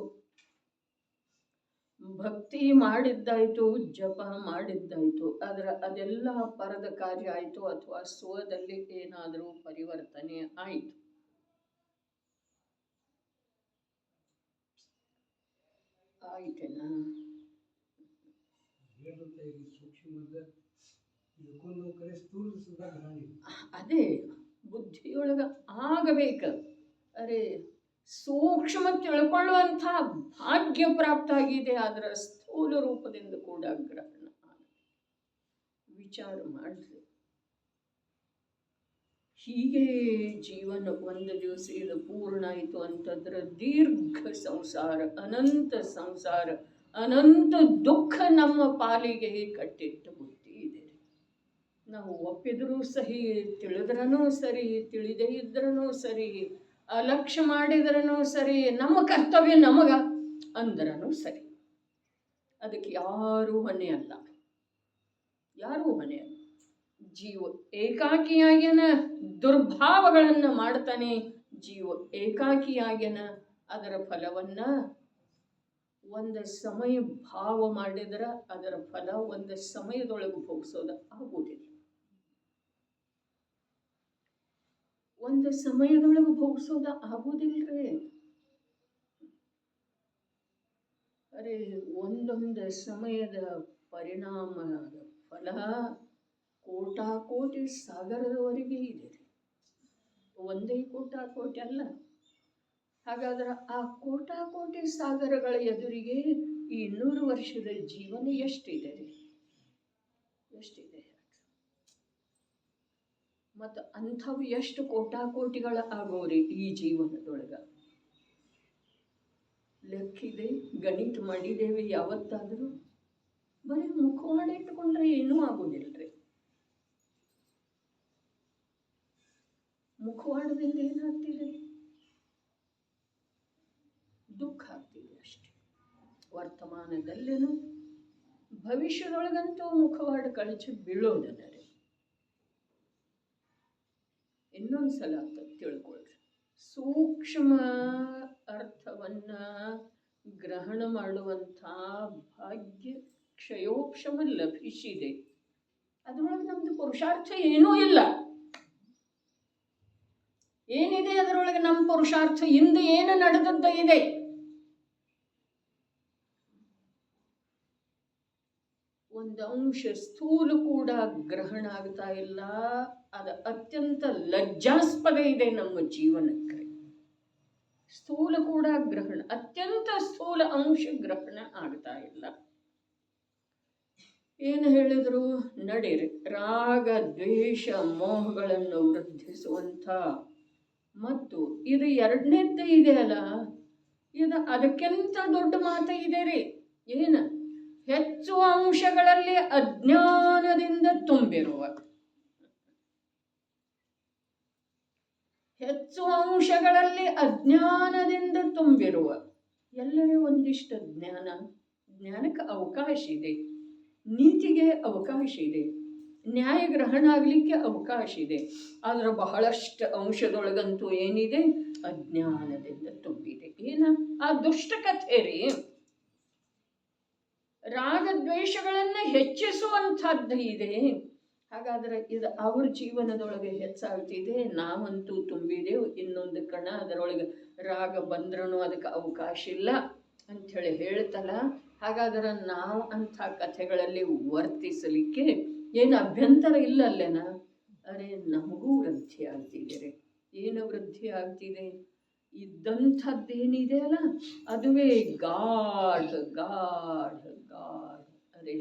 ಭಕ್ತಿ ಮಾಡಿದ್ದಾಯ್ತು, ಜಪ ಮಾಡಿದ್ದಾಯ್ತು. ಅದೆಲ್ಲ ಪರದ ಕಾರ್ಯ ಆಯ್ತು ಅಥವಾ ಸ್ವದಲ್ಲಿ ಏನಾದರೂ ಪರಿವರ್ತನೆ ಆಯ್ತು. ಆಯ್ತೇನಾ? ಅದೇ ಬುದ್ಧಿಯೊಳಗ ಆಗಬೇಕ. ಅರೆ ಸೂಕ್ಷ್ಮ ತಿಳ್ಕೊಳ್ಳುವಂಥ ಭಾಗ್ಯ ಪ್ರಾಪ್ತ ಆಗಿದೆ. ಅದರ ಸ್ಥೂಲ ರೂಪದಿಂದ ಕೂಡ ಗ್ರಹಣ ವಿಚಾರ ಮಾಡಿದ್ರೆ ಹೀಗೆ ಜೀವನ ಒಂದು ದಿವಸ ಇದು ಪೂರ್ಣ ಆಯಿತು ಅಂತಂದ್ರೆ ದೀರ್ಘ ಸಂಸಾರ, ಅನಂತ ಸಂಸಾರ, ಅನಂತ ದುಃಖ ನಮ್ಮ ಪಾಲಿಗೆ ಕಟ್ಟಿಟ್ಟ ಬುದ್ಧಿ ಇದೆ. ನಾವು ಒಪ್ಪಿದ್ರೂ ಸರಿ, ತಿಳಿದ್ರೂ ಸರಿ, ತಿಳಿದೇ ಇದ್ರೂ ಸರಿ, ಅಲಕ್ಷ್ಯ ಮಾಡಿದ್ರೂ ಸರಿ, ನಮ್ಮ ಕರ್ತವ್ಯ ನಮಗ ಅಂದ್ರೂ ಸರಿ. ಅದಕ್ಕೆ ಯಾರೂ ಹೊಣೆ ಅಲ್ಲ, ಯಾರೂ ಹೊಣೆ ಅಲ್ಲ. ಜೀವ ಏಕಾಕಿಯಾಗ್ಯನ ದುರ್ಭಾವಗಳನ್ನು ಮಾಡ್ತಾನೆ. ಜೀವ ಏಕಾಕಿಯಾಗ್ಯನ ಅದರ ಫಲವನ್ನ ಒಂದು ಸಮಯ ಭಾವ ಮಾಡಿದ್ರ ಅದರ ಫಲ ಒಂದು ಸಮಯದೊಳಗೆ ಭೋಗಿಸೋದು ಆಗುವುದಿಲ್ಲ. ಒಂದು ಸಮಯದೊಳಗೆ ಭೋಗಿಸೋದು ಆಗುವುದಿಲ್ರಿ. ಅರೆ ಒಂದೊಂದು ಸಮಯದ ಪರಿಣಾಮದ ಫಲ ಕೋಟಾಕೋಟಿ ಸಾಗರದವರೆಗೆ ಇದೆ. ಒಂದೇ ಕೋಟಾಕೋಟಿ ಅಲ್ಲ. ಹಾಗಾದ್ರೆ ಆ ಕೋಟಾಕೋಟಿ ಸಾಗರಗಳ ಎದುರಿಗೆ ಈ 100 ವರ್ಷದ ಜೀವನ ಎಷ್ಟಿದೆ? ಎಷ್ಟಿದೆ? ಮತ್ತು ಅಂಥವು ಎಷ್ಟು ಕೋಟಾಕೋಟಿಗಳ ಆಗೋರಿ ಈ ಜೀವನದೊಳಗ? ಲೆಕ್ಕಿದೆ? ಗಣಿತ ಮಾಡಿದ್ದೇವೆ ಯಾವತ್ತಾದರೂ? ಬರೀ ಮುಖವಾಡ ಇಟ್ಕೊಂಡ್ರೆ ಏನೂ ಆಗೋದಿಲ್ರಿ. ಮುಖವಾಡದಿಂದ ಏನಾಗ್ತಿದೆ? ದುಃಖ ಆಗ್ತಿದೆ ಅಷ್ಟೆ. ವರ್ತಮಾನದಲ್ಲೇನು ಭವಿಷ್ಯದೊಳಗಂತೂ ಮುಖವಾಡ ಕಳಚಿ ಬೀಳೋದಲ್ಲರಿ. ಇನ್ನೊಂದ್ಸಲ ತಿಳ್ಕೊಳ್ರಿ, ಸೂಕ್ಷ್ಮ ಅರ್ಥವನ್ನ ಗ್ರಹಣ ಮಾಡುವಂಥ ಭಾಗ್ಯ ಕ್ಷಯೋಕ್ಷಮ ಲಭಿಸಿದೆ. ಅದರೊಳಗೆ ನಮ್ದು ಪುರುಷಾರ್ಥ ಏನೂ ಇಲ್ಲ. ಏನಿದೆ ಅದರೊಳಗೆ ನಮ್ಮ ಪುರುಷಾರ್ಥ? ಇಂದು ಏನು ನಡೆದದ್ದು ಇದೆ? ಒಂದು ಅಂಶ ಸ್ಥೂಲ ಕೂಡ ಗ್ರಹಣ ಆಗ್ತಾ ಇಲ್ಲ. ಅದು ಅತ್ಯಂತ ಲಜ್ಜಾಸ್ಪದ ಇದೆ ನಮ್ಮ ಜೀವನಕ್ಕೆ. ಸ್ಥೂಲ ಕೂಡ ಗ್ರಹಣ, ಅತ್ಯಂತ ಸ್ಥೂಲ ಅಂಶ ಗ್ರಹಣ ಆಗ್ತಾ ಇಲ್ಲ. ಏನು ಹೇಳಿದ್ರು, ನಡೀರಿ ರಾಗ ದ್ವೇಷ ಮೋಹಗಳನ್ನು ವೃದ್ಧಿಸುವಂಥ, ಮತ್ತು ಇದು ಎರಡನೇದ್ದು ಇದೆ ಅಲ್ಲ, ಇದು ಅದಕ್ಕಿಂತ ದೊಡ್ಡ ಮಾತು ಇದೆ ರೀ. ಏನು? ಹೆಚ್ಚು ಅಂಶಗಳಲ್ಲಿ ಅಜ್ಞಾನದಿಂದ ತುಂಬಿರುವ, ಹೆಚ್ಚು ಅಂಶಗಳಲ್ಲಿ ಅಜ್ಞಾನದಿಂದ ತುಂಬಿರುವ. ಎಲ್ಲರೂ ಒಂದಿಷ್ಟು ಜ್ಞಾನಕ್ಕೆ ಅವಕಾಶ ಇದೆ, ನೀತಿಗೆ ಅವಕಾಶ ಇದೆ, ನ್ಯಾಯ ಗ್ರಹಣ ಆಗಲಿಕ್ಕೆ ಅವಕಾಶ ಇದೆ. ಆದರೆ ಬಹಳಷ್ಟು ಅಂಶದೊಳಗಂತೂ ಏನಿದೆ? ಅಜ್ಞಾನದಿಂದ ತುಂಬಿದೆ. ಏನ? ಆ ದುಷ್ಟ ಕಥೆ ರೀ. ರಾಗದ್ವೇಷಗಳನ್ನು ಹೆಚ್ಚಿಸುವಂಥದ್ದು ಇದೆ. ಹಾಗಾದ್ರೆ ಇದು ಅವ್ರ ಜೀವನದೊಳಗೆ ಹೆಚ್ಚಾಗ್ತಿದೆ, ನಾವಂತೂ ತುಂಬಿದೆವು. ಇನ್ನೊಂದು ಕಣ ಅದರೊಳಗೆ ರಾಗ ಬಂದ್ರೂ ಅದಕ್ಕೆ ಅವಕಾಶ ಇಲ್ಲ ಅಂಥೇಳಿ ಹೇಳ್ತಲ್ಲ. ಹಾಗಾದ್ರೆ ನಾವು ಅಂಥ ಕಥೆಗಳಲ್ಲಿ ವರ್ತಿಸಲಿಕ್ಕೆ ಏನು ಅಭ್ಯಂತರ ಇಲ್ಲ ಅಲ್ಲೇನ? ಅರೆ, ನಮಗೂ ವೃದ್ಧಿ ಆಗ್ತಿದೆ. ಏನು ವೃದ್ಧಿ ಆಗ್ತಿದೆ? ಇದ್ದಂಥದ್ದೇನಿದೆ ಅಲ್ಲ, ಅದುವೇ ಗಾಢ ಗಾಢ ಗಾಢ, ಅದೇ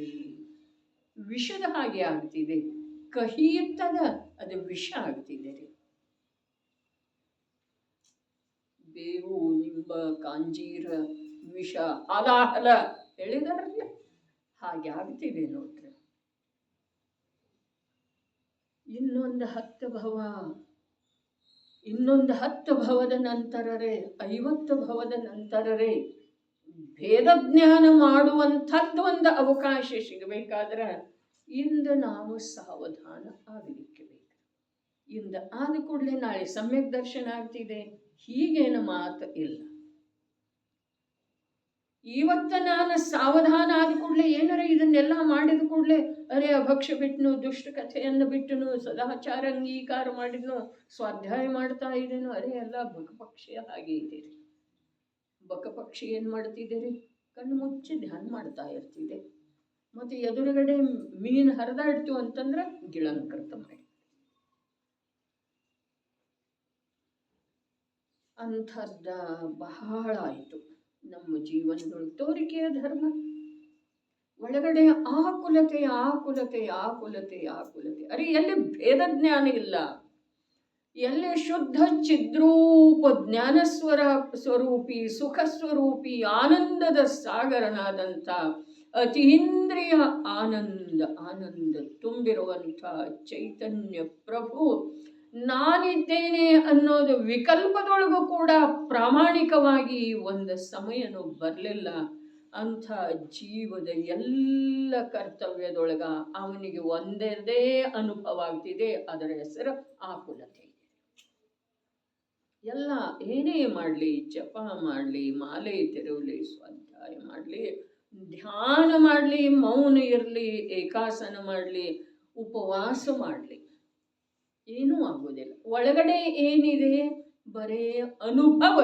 ವಿಷದ ಹಾಗೆ ಆಗ್ತಿದೆ. ಕಹಿ ಇರ್ತದ, ಅದು ವಿಷ ಆಗ್ತಿದೆ ರೀ. ಬೇವು, ನಿಂಬ, ಕಾಂಜೀರ, ವಿಷ, ಹಲಾಹಲ ಹೇಳಿದಾರಲ್ಲ, ಹಾಗೆ ಆಗ್ತಿದೆ ನೋಡ್ರಿ. ಇನ್ನೊಂದು 10 ಭವ, ಇನ್ನೊಂದು 10 ಭವದ ನಂತರರೇ, 50 ಭವದ ನಂತರರೇ ಭೇದ ಜ್ಞಾನ ಮಾಡುವಂಥದ್ದು ಒಂದು ಅವಕಾಶ ಸಿಗಬೇಕಾದ್ರೆ ಇಂದು ನಾವು ಸಾವಧಾನ ಆಗಲಿಕ್ಕೆ ಬೇಕು. ಇಂದು ಆದ ಕೂಡಲೇ ನಾಳೆ ಸಮ್ಯಕ್ ದರ್ಶನ ಆಗ್ತಿದೆ, ಹೀಗೇನು ಮಾತು ಇಲ್ಲ. ಇವತ್ತು ನಾನು ಸಾವಧಾನ ಆದ ಕೂಡಲೇ ಏನಾರ ಇದನ್ನೆಲ್ಲ ಮಾಡಿದ ಕೂಡಲೇ ಅರೆ ಅಭಕ್ಷ್ಯ ಬಿಟ್ಟನು, ದುಷ್ಟ ಕಥೆಯನ್ನು ಬಿಟ್ಟನು, ಸದಾಚಾರ ಅಂಗೀಕಾರ ಮಾಡಿದ್ನು, ಸ್ವಾಧ್ಯಾಯ ಮಾಡ್ತಾ ಇದ್ದೇನು, ಅರೆ ಎಲ್ಲ ಬಕಪಕ್ಷಿಯ ಹಾಗೆ ಇದ್ದೀರಿ. ಬಕಪಕ್ಷಿ ಏನು ಮಾಡ್ತಿದ್ದೀರಿ? ಕಣ್ಣು ಮುಚ್ಚಿ ಧ್ಯಾನ ಮಾಡ್ತಾ ಇರ್ತಿದೆ. ಮತ್ತು ಎದುರುಗಡೆ ಮೀನು ಹರಿದಾಡ್ತೀವಿ ಅಂತಂದ್ರೆ ಗಿಳಂಕೃತ ಮಾಡಿ. ಅಂಥದ್ದ ಬಹಳ ಆಯಿತು ನಮ್ಮ ಜೀವನದೊಳಗೆ. ತೋರಿಕೆಯ ಧರ್ಮ ಒಳಗಡೆ ಆಕುಲತೆ ಆಕುಲತೆ ಆಕುಲತೆ ಆಕುಲತೆ. ಅರೆ ಎಲ್ಲಿ ಭೇದ ಜ್ಞಾನ ಇಲ್ಲ, ಎಲ್ಲಿ ಶುದ್ಧ ಚಿದ್ರೂಪ ಜ್ಞಾನಸ್ವರ ಸ್ವರೂಪಿ ಸುಖ ಸ್ವರೂಪಿ ಆನಂದದ ಸಾಗರನಾದಂಥ ಅತೀಂದ್ರಿಯ ಆನಂದ ತುಂಬಿರುವಂಥ ಚೈತನ್ಯ ಪ್ರಭು ನಾನಿದ್ದೇನೆ ಅನ್ನೋದು ವಿಕಲ್ಪದೊಳಗೂ ಕೂಡ ಪ್ರಾಮಾಣಿಕವಾಗಿ ಒಂದು ಸಮಯನೂ ಬರಲಿಲ್ಲ. ಅಂಥ ಜೀವದ ಎಲ್ಲ ಕರ್ತವ್ಯದೊಳಗ ಅವನಿಗೆ ಒಂದೇ ಅನುಭವ ಆಗ್ತಿದೆ, ಅದರ ಹೆಸರು ಆಕುಲತೆ. ಎಲ್ಲ ಏನೇ ಮಾಡಲಿ, ಜಪ ಮಾಡಲಿ, ಮಾಲೆ ತಿರುವಲಿ, ಸ್ವಾಧ್ಯಾಯ ಮಾಡಲಿ, ಧ್ಯಾನ ಮಾಡಲಿ, ಮೌನ ಇರಲಿ, ಏಕಾಸನ ಮಾಡಲಿ, ಉಪವಾಸ ಮಾಡಲಿ, ಏನೂ ಆಗೋದಿಲ್ಲ. ಒಳಗಡೆ ಏನಿದೆ? ಬರೇ ಅನುಭವ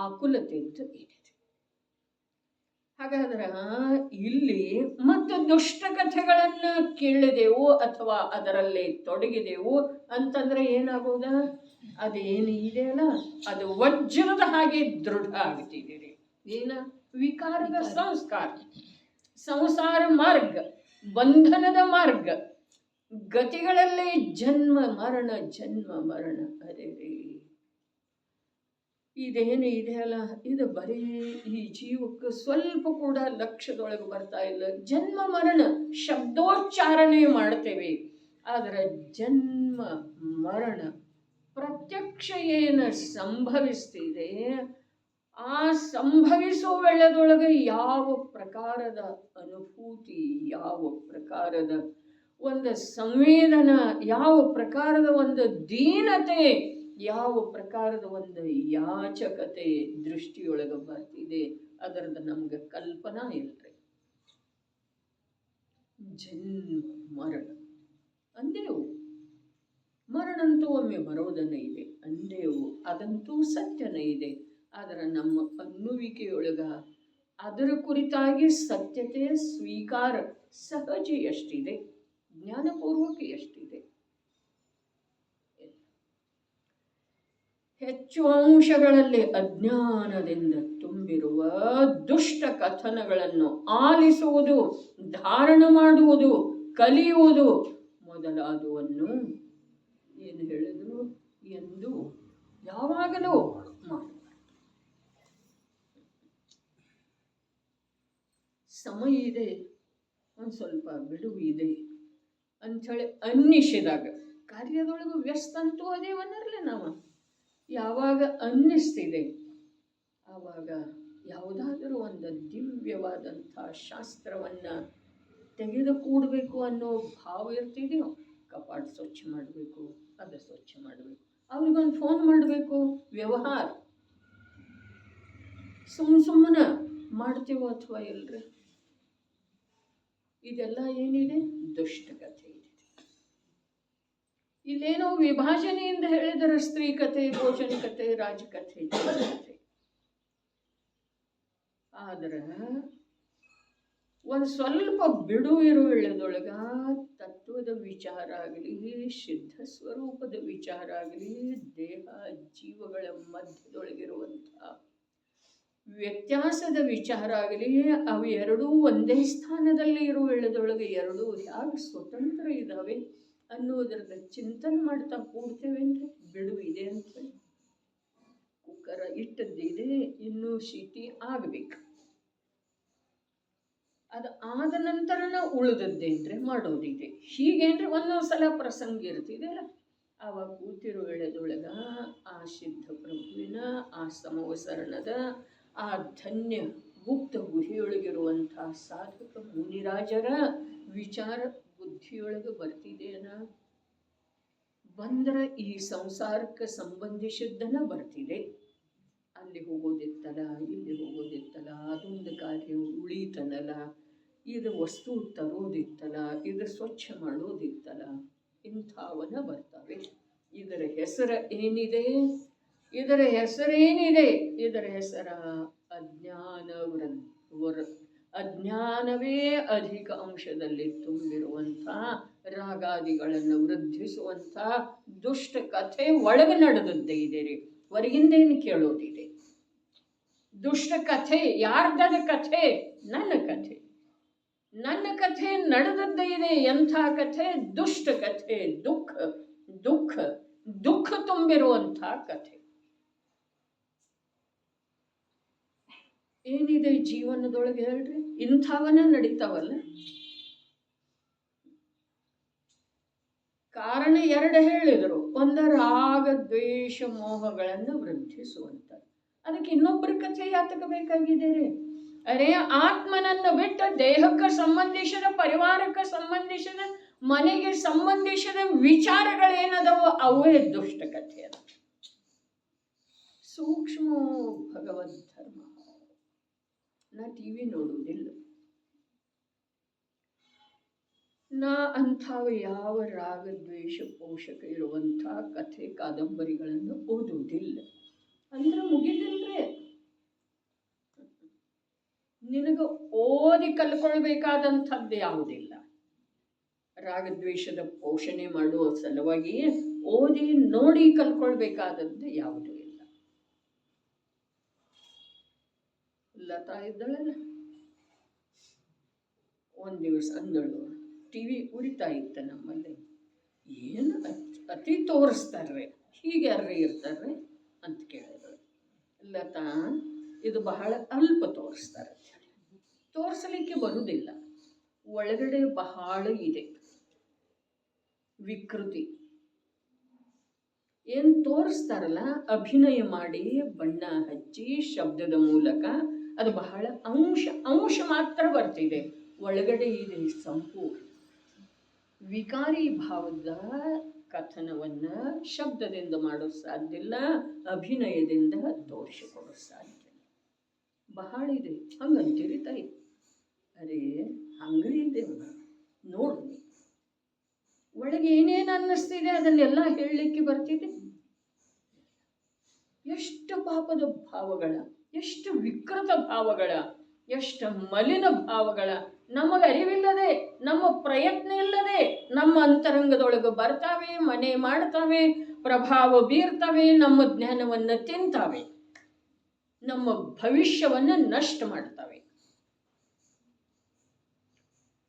ಆಕುಲತೆ ಅಂತ ಇದೆ. ಹಾಗಾದ್ರೆ ಇಲ್ಲಿ ಮತ್ತು ದುಷ್ಟ ಕಥೆಗಳನ್ನು ಕೇಳಿದೆವು ಅಥವಾ ಅದರಲ್ಲಿ ತೊಡಗಿದೆವು ಅಂತಂದ್ರೆ ಏನಾಗೋದ? ಅದೇನು ಇದೆಯಲ್ಲ ಅದು ವಜ್ರದ ಹಾಗೆ ದೃಢ ಆಗ್ತಿದೆ. ಏನ? ವಿಕಾರದ ಸಂಸ್ಕಾರ, ಸಂಸಾರ ಮಾರ್ಗ, ಬಂಧನದ ಮಾರ್ಗ, ಗತಿಗಳಲ್ಲಿ ಜನ್ಮ ಮರಣ ಜನ್ಮ ಮರಣ. ಅರೆ ಇದೇನು ಇದೆಯಲ್ಲ, ಇದು ಬರೀ ಈ ಜೀವಕ್ಕೆ ಸ್ವಲ್ಪ ಕೂಡ ಲಕ್ಷ್ಯದೊಳಗೆ ಬರ್ತಾ ಇಲ್ಲ. ಜನ್ಮ ಮರಣ ಶಬ್ದೋಚ್ಚಾರಣೆ ಮಾಡ್ತೇವೆ, ಆದರೆ ಜನ್ಮ ಮರಣ ಪ್ರತ್ಯಕ್ಷ ಏನು ಸಂಭವಿಸ್ತಿದೆ, ಆ ಸಂಭವಿಸುವ ವೇಳೆದೊಳಗೆ ಯಾವ ಪ್ರಕಾರದ ಅನುಭೂತಿ, ಯಾವ ಪ್ರಕಾರದ ಒಂದು ಸಂವೇದನ, ಯಾವ ಪ್ರಕಾರದ ಒಂದು ದೀನತೆ, ಯಾವ ಪ್ರಕಾರದ ಒಂದು ಯಾಚಕತೆ ದೃಷ್ಟಿಯೊಳಗೆ ಬರ್ತಿದೆ, ಅದರದ್ದು ನಮ್ಗೆ ಕಲ್ಪನಾ ಇಲ್ರಿ. ಜನ್ಮ ಮರಣ ಅಂದೇವು, ಮರಣಂತೂ ಒಮ್ಮೆ ಬರೋದನ್ನೇ ಇದೆ ಅಂದೇವು, ಅದಂತೂ ಸತ್ಯನೇ ಇದೆ. ಆದರೆ ನಮ್ಮ ಅನ್ನುವಿಕೆಯೊಳಗ ಅದರ ಕುರಿತಾಗಿ ಸತ್ಯತೆ ಸ್ವೀಕಾರ ಸಹಜ ಎಷ್ಟಿದೆ, ಜ್ಞಾನಪೂರ್ವಕ ಎಷ್ಟಿದೆ. ಹೆಚ್ಚು ಅಂಶಗಳಲ್ಲಿ ಅಜ್ಞಾನದಿಂದ ತುಂಬಿರುವ ದುಷ್ಟ ಕಥನಗಳನ್ನು ಆಲಿಸುವುದು, ಧಾರಣ ಮಾಡುವುದು, ಕಲಿಯುವುದು ಮೊದಲಾದವನ್ನು ಏನು ಹೇಳಿದ್ರು ಎಂದು ಯಾವಾಗಲೂ ಮಾಡಬಾರದು. ಸಮಯ ಇದೆ, ಒಂದು ಸ್ವಲ್ಪ ಬಿಡುವು ಇದೆ ಅಂಥೇಳಿ ಅನ್ನಿಸಿದಾಗ, ಕಾರ್ಯದೊಳಗೂ ವ್ಯಸ್ತ ಅಂತೂ ಅದೇವನ್ನರ್ಲೆ ನಾವು, ಯಾವಾಗ ಅನ್ನಿಸ್ತಿದೆ ಆವಾಗ ಯಾವುದಾದರೂ ಒಂದು ದಿವ್ಯವಾದಂಥ ಶಾಸ್ತ್ರವನ್ನು ತೆಗೆದು ಕೂಡಬೇಕು ಅನ್ನೋ ಭಾವ ಇರ್ತಿದೆಯೋ, ಕಪಾಟ್ ಸ್ವಚ್ಛ ಮಾಡಬೇಕು, ಅದು ಸ್ವಚ್ಛ ಮಾಡಬೇಕು, ಅವ್ರಿಗೊಂದು ಫೋನ್ ಮಾಡಬೇಕು, ವ್ಯವಹಾರ ಸುಮ್ಮನೆ ಮಾಡ್ತೀವೋ ಅಥವಾ ಇಲ್ರಿ. ಇದೆಲ್ಲ ಏನಿದೆ, ದುಷ್ಟಕಥೆ ಇದೆ. ಇಲ್ಲೇನೋ ವಿಭಾಜನೆಯಿಂದ ಹೇಳಿದರೆ ಸ್ತ್ರೀ ಕಥೆ, ಭೋಜನ ಕಥೆ, ರಾಜಕಥೆ, ಕಥೆ. ಆದ್ರೆ ಒಂದು ಸ್ವಲ್ಪ ಬಿಡುವು ಇರುವುದೊಳಗ ತತ್ವದ ವಿಚಾರ ಆಗಲಿ, ಸಿದ್ಧ ಸ್ವರೂಪದ ವಿಚಾರ ಆಗಲಿ, ದೇಹ ಜೀವಗಳ ಮಧ್ಯದೊಳಗಿರುವಂಥ ವ್ಯತ್ಯಾಸದ ವಿಚಾರ ಆಗಲಿ, ಅವು ಎರಡೂ ಒಂದೇ ಸ್ಥಾನದಲ್ಲಿ ಇರುವುದೊಳಗೆ ಎರಡೂ ಹೇಗೆ ಸ್ವತಂತ್ರ ಇದ್ದಾವೆ ಅನ್ನೋದ್ರದ ಚಿಂತನೆ ಮಾಡ್ತಾ ಕೂಡ್ತೇವೆ ಅಂದರೆ ಬಿಡುವು ಇದೆ ಅಂತ. ಕುಕ್ಕರ ಇಟ್ಟದ್ದಿದೆ, ಇನ್ನೂ ಶೀತಿ ಆಗಬೇಕು, ಅದು ಆದ ನಂತರನ ಉಳಿದದ್ದೇನ್ರೆ ಮಾಡೋದಿದೆ. ಹೀಗೇನ್ರೆ ಒಂದೊಂದ್ಸಲ ಪ್ರಸಂಗ ಇರ್ತಿದೆಯಲ್ಲ, ಆವಾಗ ಕೂತಿರೋ ವೇಳೆದೊಳಗ ಆ ಸಿದ್ಧ ಪ್ರಭುವಿನ, ಆ ಸಮವಸರಣದ, ಆ ಧನ್ಯ ಗುಪ್ತ ಗುಹಿಯೊಳಗಿರುವಂಥ ಸಾಧಕ ಮುನಿರಾಜರ ವಿಚಾರ ಬುದ್ಧಿಯೊಳಗೆ ಬರ್ತಿದೆಯನ, ಬಂದರೆ ಈ ಸಂಸಾರಕ್ಕೆ ಸಂಬಂಧಿಸಿದ್ದನ ಬರ್ತಿದೆ. ಅಲ್ಲಿ ಹೋಗೋದಿತ್ತಲ್ಲ, ಇಲ್ಲಿ ಹೋಗೋದಿತ್ತಲ್ಲ, ಅದೊಂದು ಕಾರ್ಯ ಉಳೀತನಲ್ಲ, ಇದು ವಸ್ತು ತರೋದಿತ್ತಲ್ಲ, ಇದು ಸ್ವಚ್ಛ ಮಾಡೋದಿತ್ತಲ್ಲ, ಇಂಥವನ್ನ ಬರ್ತವೆ. ಇದರ ಹೆಸರು ಏನಿದೆ, ಇದರ ಹೆಸರೇನಿದೆ, ಇದರ ಹೆಸರ ಅಜ್ಞಾನವೇ ಅಧಿಕ ಅಂಶದಲ್ಲಿ ತುಂಬಿರುವಂಥ ರಾಗಾದಿಗಳನ್ನು ವೃದ್ಧಿಸುವಂಥ ದುಷ್ಟ ಕಥೆ ಒಳಗೆ ನಡೆದದ್ದೇ ಇದೆ ರೀ. ಹೊರಗಿಂದೇನು ಕೇಳೋದಿದೆ? ದುಷ್ಟ ಕಥೆ ಯಾರ್ದದ ಕಥೆ? ನನ್ನ ಕಥೆ. ನನ್ನ ಕಥೆ ನಡೆದದ್ದೇ ಇದೆ. ಎಂಥ ಕಥೆ? ದುಷ್ಟ ಕಥೆ, ದುಃಖ ದುಃಖ ದುಃಖ ತುಂಬಿರುವಂಥ ಕಥೆ. ಏನಿದೆ ಜೀವನದೊಳಗೆ ಹೇಳ್ರಿ? ಇಂಥವನ್ನ ನಡೀತಾವಲ್ಲ. ಕಾರಣ ಎರಡು ಹೇಳಿದರು. ಒಂದು ರಾಗ ದ್ವೇಷ ಮೋಹಗಳನ್ನು ವೃದ್ಧಿಸುವಂತ. ಅದಕ್ಕೆ ಇನ್ನೊಬ್ಬರ ಕಥೆ ಯಾತಕ ಬೇಕಾಗಿದೆ ರೀ? ಅರೆ, ಆತ್ಮನನ್ನು ಬಿಟ್ಟು ದೇಹಕ್ಕೆ ಸಂಬಂಧಿಸಿದ, ಪರಿವಾರಕ್ಕೆ ಸಂಬಂಧಿಸಿದ, ಮನೆಗೆ ಸಂಬಂಧಿಸಿದ ವಿಚಾರಗಳೇನದವು ಅವೇ ದುಷ್ಟ ಕಥೆ. ಅದ ಸೂಕ್ಷ್ಮ ಭಗವದ್ ಧರ್ಮ. ನಾ ಟಿವಿ ನೋಡುವುದಿಲ್ಲ, ನಾ ಅಂಥವ ಯಾವ ರಾಗದ್ವೇಷ ಪೋಷಕ ಇರುವಂಥ ಕಥೆ ಕಾದಂಬರಿಗಳನ್ನು ಓದುವುದಿಲ್ಲ. ಅಂದ್ರೆ ಮುಗಿದಿಲ್ರಿ. ನಿನಗೆ ಓದಿ ಕಲ್ಕೊಳ್ಬೇಕಾದಂಥದ್ದು ಯಾವುದಿಲ್ಲ. ರಾಗದ್ವೇಷದ ಪೋಷಣೆ ಮಾಡುವ ಸಲುವಾಗಿ ಓದಿ ನೋಡಿ ಕಲ್ಕೊಳ್ಬೇಕಾದದ್ದು ಯಾವುದೂ ಇಲ್ಲ. ಲತಾ ಇದ್ದಳಲ್ಲ, ಒಂದು ದಿವಸ ಅಂದಳು, ಟಿವಿ ಉರಿತಾ ಇತ್ತು ನಮ್ಮಲ್ಲಿ, ಏನು ಅತಿ ತೋರಿಸ್ತಾರ್ರಿ, ಹೀಗೆ ಯಾರ್ರಿ ಇರ್ತಾರ್ರಿ ಅಂತ ಕೇಳಿದಳು. ಲತಾ, ಇದು ಬಹಳ ಅಲ್ಪ ತೋರಿಸ್ತಾರೆ, ತೋರಿಸಲಿಕ್ಕೆ ಬರುವುದಿಲ್ಲ, ಒಳಗಡೆ ಬಹಳ ಇದೆ ವಿಕೃತಿ. ಏನು ತೋರಿಸ್ತಾರಲ್ಲ, ಅಭಿನಯ ಮಾಡಿ ಬಣ್ಣ ಹಚ್ಚಿ ಶಬ್ದದ ಮೂಲಕ ಅದು ಬಹಳ ಅಂಶ ಮಾತ್ರ ಬರ್ತಿದೆ. ಒಳಗಡೆ ಇದೆ ಸಂಪೂರ್ಣ ವಿಕಾರಿ ಭಾವದ ಕಥನವನ್ನ ಶಬ್ದದಿಂದ ಮಾಡೋದು ಸಾಧ್ಯ ಇಲ್ಲ, ಅಭಿನಯದಿಂದ ತೋರಿಸಿಕೊಡೋದು ಸಾಧ್ಯ ಇಲ್ಲ. ಬಹಳ ಇದೆ. ಹಂಗಂತೀರಿ ತಾಯಿ? ಅರೇ, ಹಂಗ ಇದೆ ನೋಡು. ಒಳಗೆ ಏನೇನು ಅನ್ನಿಸ್ತಿದೆ ಅದನ್ನೆಲ್ಲ ಹೇಳಲಿಕ್ಕೆ ಬರ್ತಿದೆ. ಎಷ್ಟು ಪಾಪದ ಭಾವಗಳ, ಎಷ್ಟು ವಿಕೃತ ಭಾವಗಳ, ಎಷ್ಟು ಮಲಿನ ಭಾವಗಳ ನಮಗರಿವಿಲ್ಲದೆ, ನಮ್ಮ ಪ್ರಯತ್ನ ಇಲ್ಲದೆ ನಮ್ಮ ಅಂತರಂಗದೊಳಗೆ ಬರ್ತಾವೆ, ಮನೆ ಮಾಡ್ತಾವೆ, ಪ್ರಭಾವ ಬೀರ್ತವೆ, ನಮ್ಮ ಜ್ಞಾನವನ್ನು ತಿಂತಾವೆ, ನಮ್ಮ ಭವಿಷ್ಯವನ್ನು ನಷ್ಟ ಮಾಡ್ತವೆ.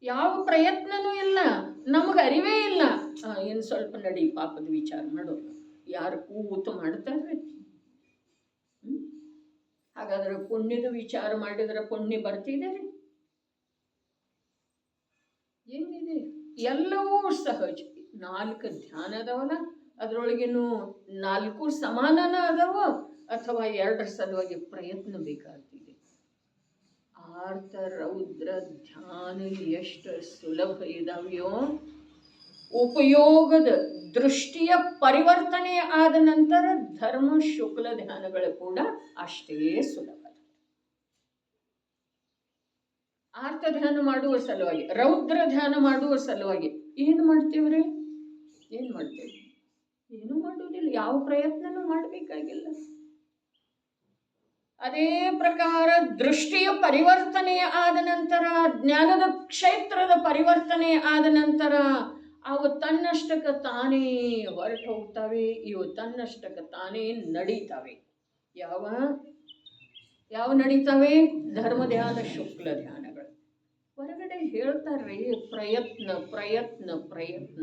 ಯಾವ ಪ್ರಯತ್ನನೂ ಇಲ್ಲ, ನಮಗೆ ಅರಿವೇ ಇಲ್ಲ. ಏನು ಸ್ವಲ್ಪ ನಡಿ ಪಾಪದ ವಿಚಾರ ಮಾಡೋದು, ಯಾರು ಕೂತು ಮಾಡ್ತಾರೆ? ಹಾಗಾದ್ರೆ ಪುಣ್ಯದ ವಿಚಾರ ಮಾಡಿದ್ರೆ ಪುಣ್ಯ ಬರ್ತಿದೆ ರೀ? ಏನಿದೆ? ಎಲ್ಲವೂ ಸಹಜ. 4 ಧ್ಯಾನ ಅದಾವಲ್ಲ, ಅದರೊಳಗೇನು 4 ಸಮಾನನ ಅದಾವ ಅಥವಾ 2 ಸಲುವಾಗಿ ಪ್ರಯತ್ನ ಬೇಕಾಗ್ತಿದೆ. ಆರ್ತ ರೌದ್ರ ಧ್ಯಾನ ಎಷ್ಟು ಸುಲಭ ಇದಾವೆಯೋ, ಉಪಯೋಗದ ದೃಷ್ಟಿಯ ಪರಿವರ್ತನೆ ಆದ ನಂತರ ಧರ್ಮ ಶುಕ್ಲ ಧ್ಯಾನಗಳು ಕೂಡ ಅಷ್ಟೇ ಸುಲಭ. ಆರ್ತ ಧ್ಯಾನ ಮಾಡುವ ಸಲುವಾಗಿ, ರೌದ್ರ ಧ್ಯಾನ ಮಾಡುವ ಸಲುವಾಗಿ ಏನು ಮಾಡ್ತೀವ್ರಿ? ಏನು ಮಾಡ್ತೇವೆ? ಏನು ಮಾಡುವುದಿಲ್ಲ, ಯಾವ ಪ್ರಯತ್ನನೂ ಮಾಡಬೇಕಾಗಿಲ್ಲ. ಅದೇ ಪ್ರಕಾರ ದೃಷ್ಟಿಯ ಪರಿವರ್ತನೆ ಆದ ನಂತರ, ಜ್ಞಾನದ ಕ್ಷೇತ್ರದ ಪರಿವರ್ತನೆ ಆದ ನಂತರ ಅವು ತನ್ನಷ್ಟಕ್ಕೆ ತಾನೇ ಹೊರಟು ಹೋಗ್ತವೆ, ಇವು ತನ್ನಷ್ಟಕ್ಕೆ ತಾನೇ ನಡೀತವೆ. ಯಾವ ನಡೀತವೆ? ಧರ್ಮ ಧ್ಯಾನ ಶುಕ್ಲ ಧ್ಯಾನಗಳು. ಹೊರಗಡೆ ಹೇಳ್ತಾರ್ರಿ ಪ್ರಯತ್ನ ಪ್ರಯತ್ನ ಪ್ರಯತ್ನ.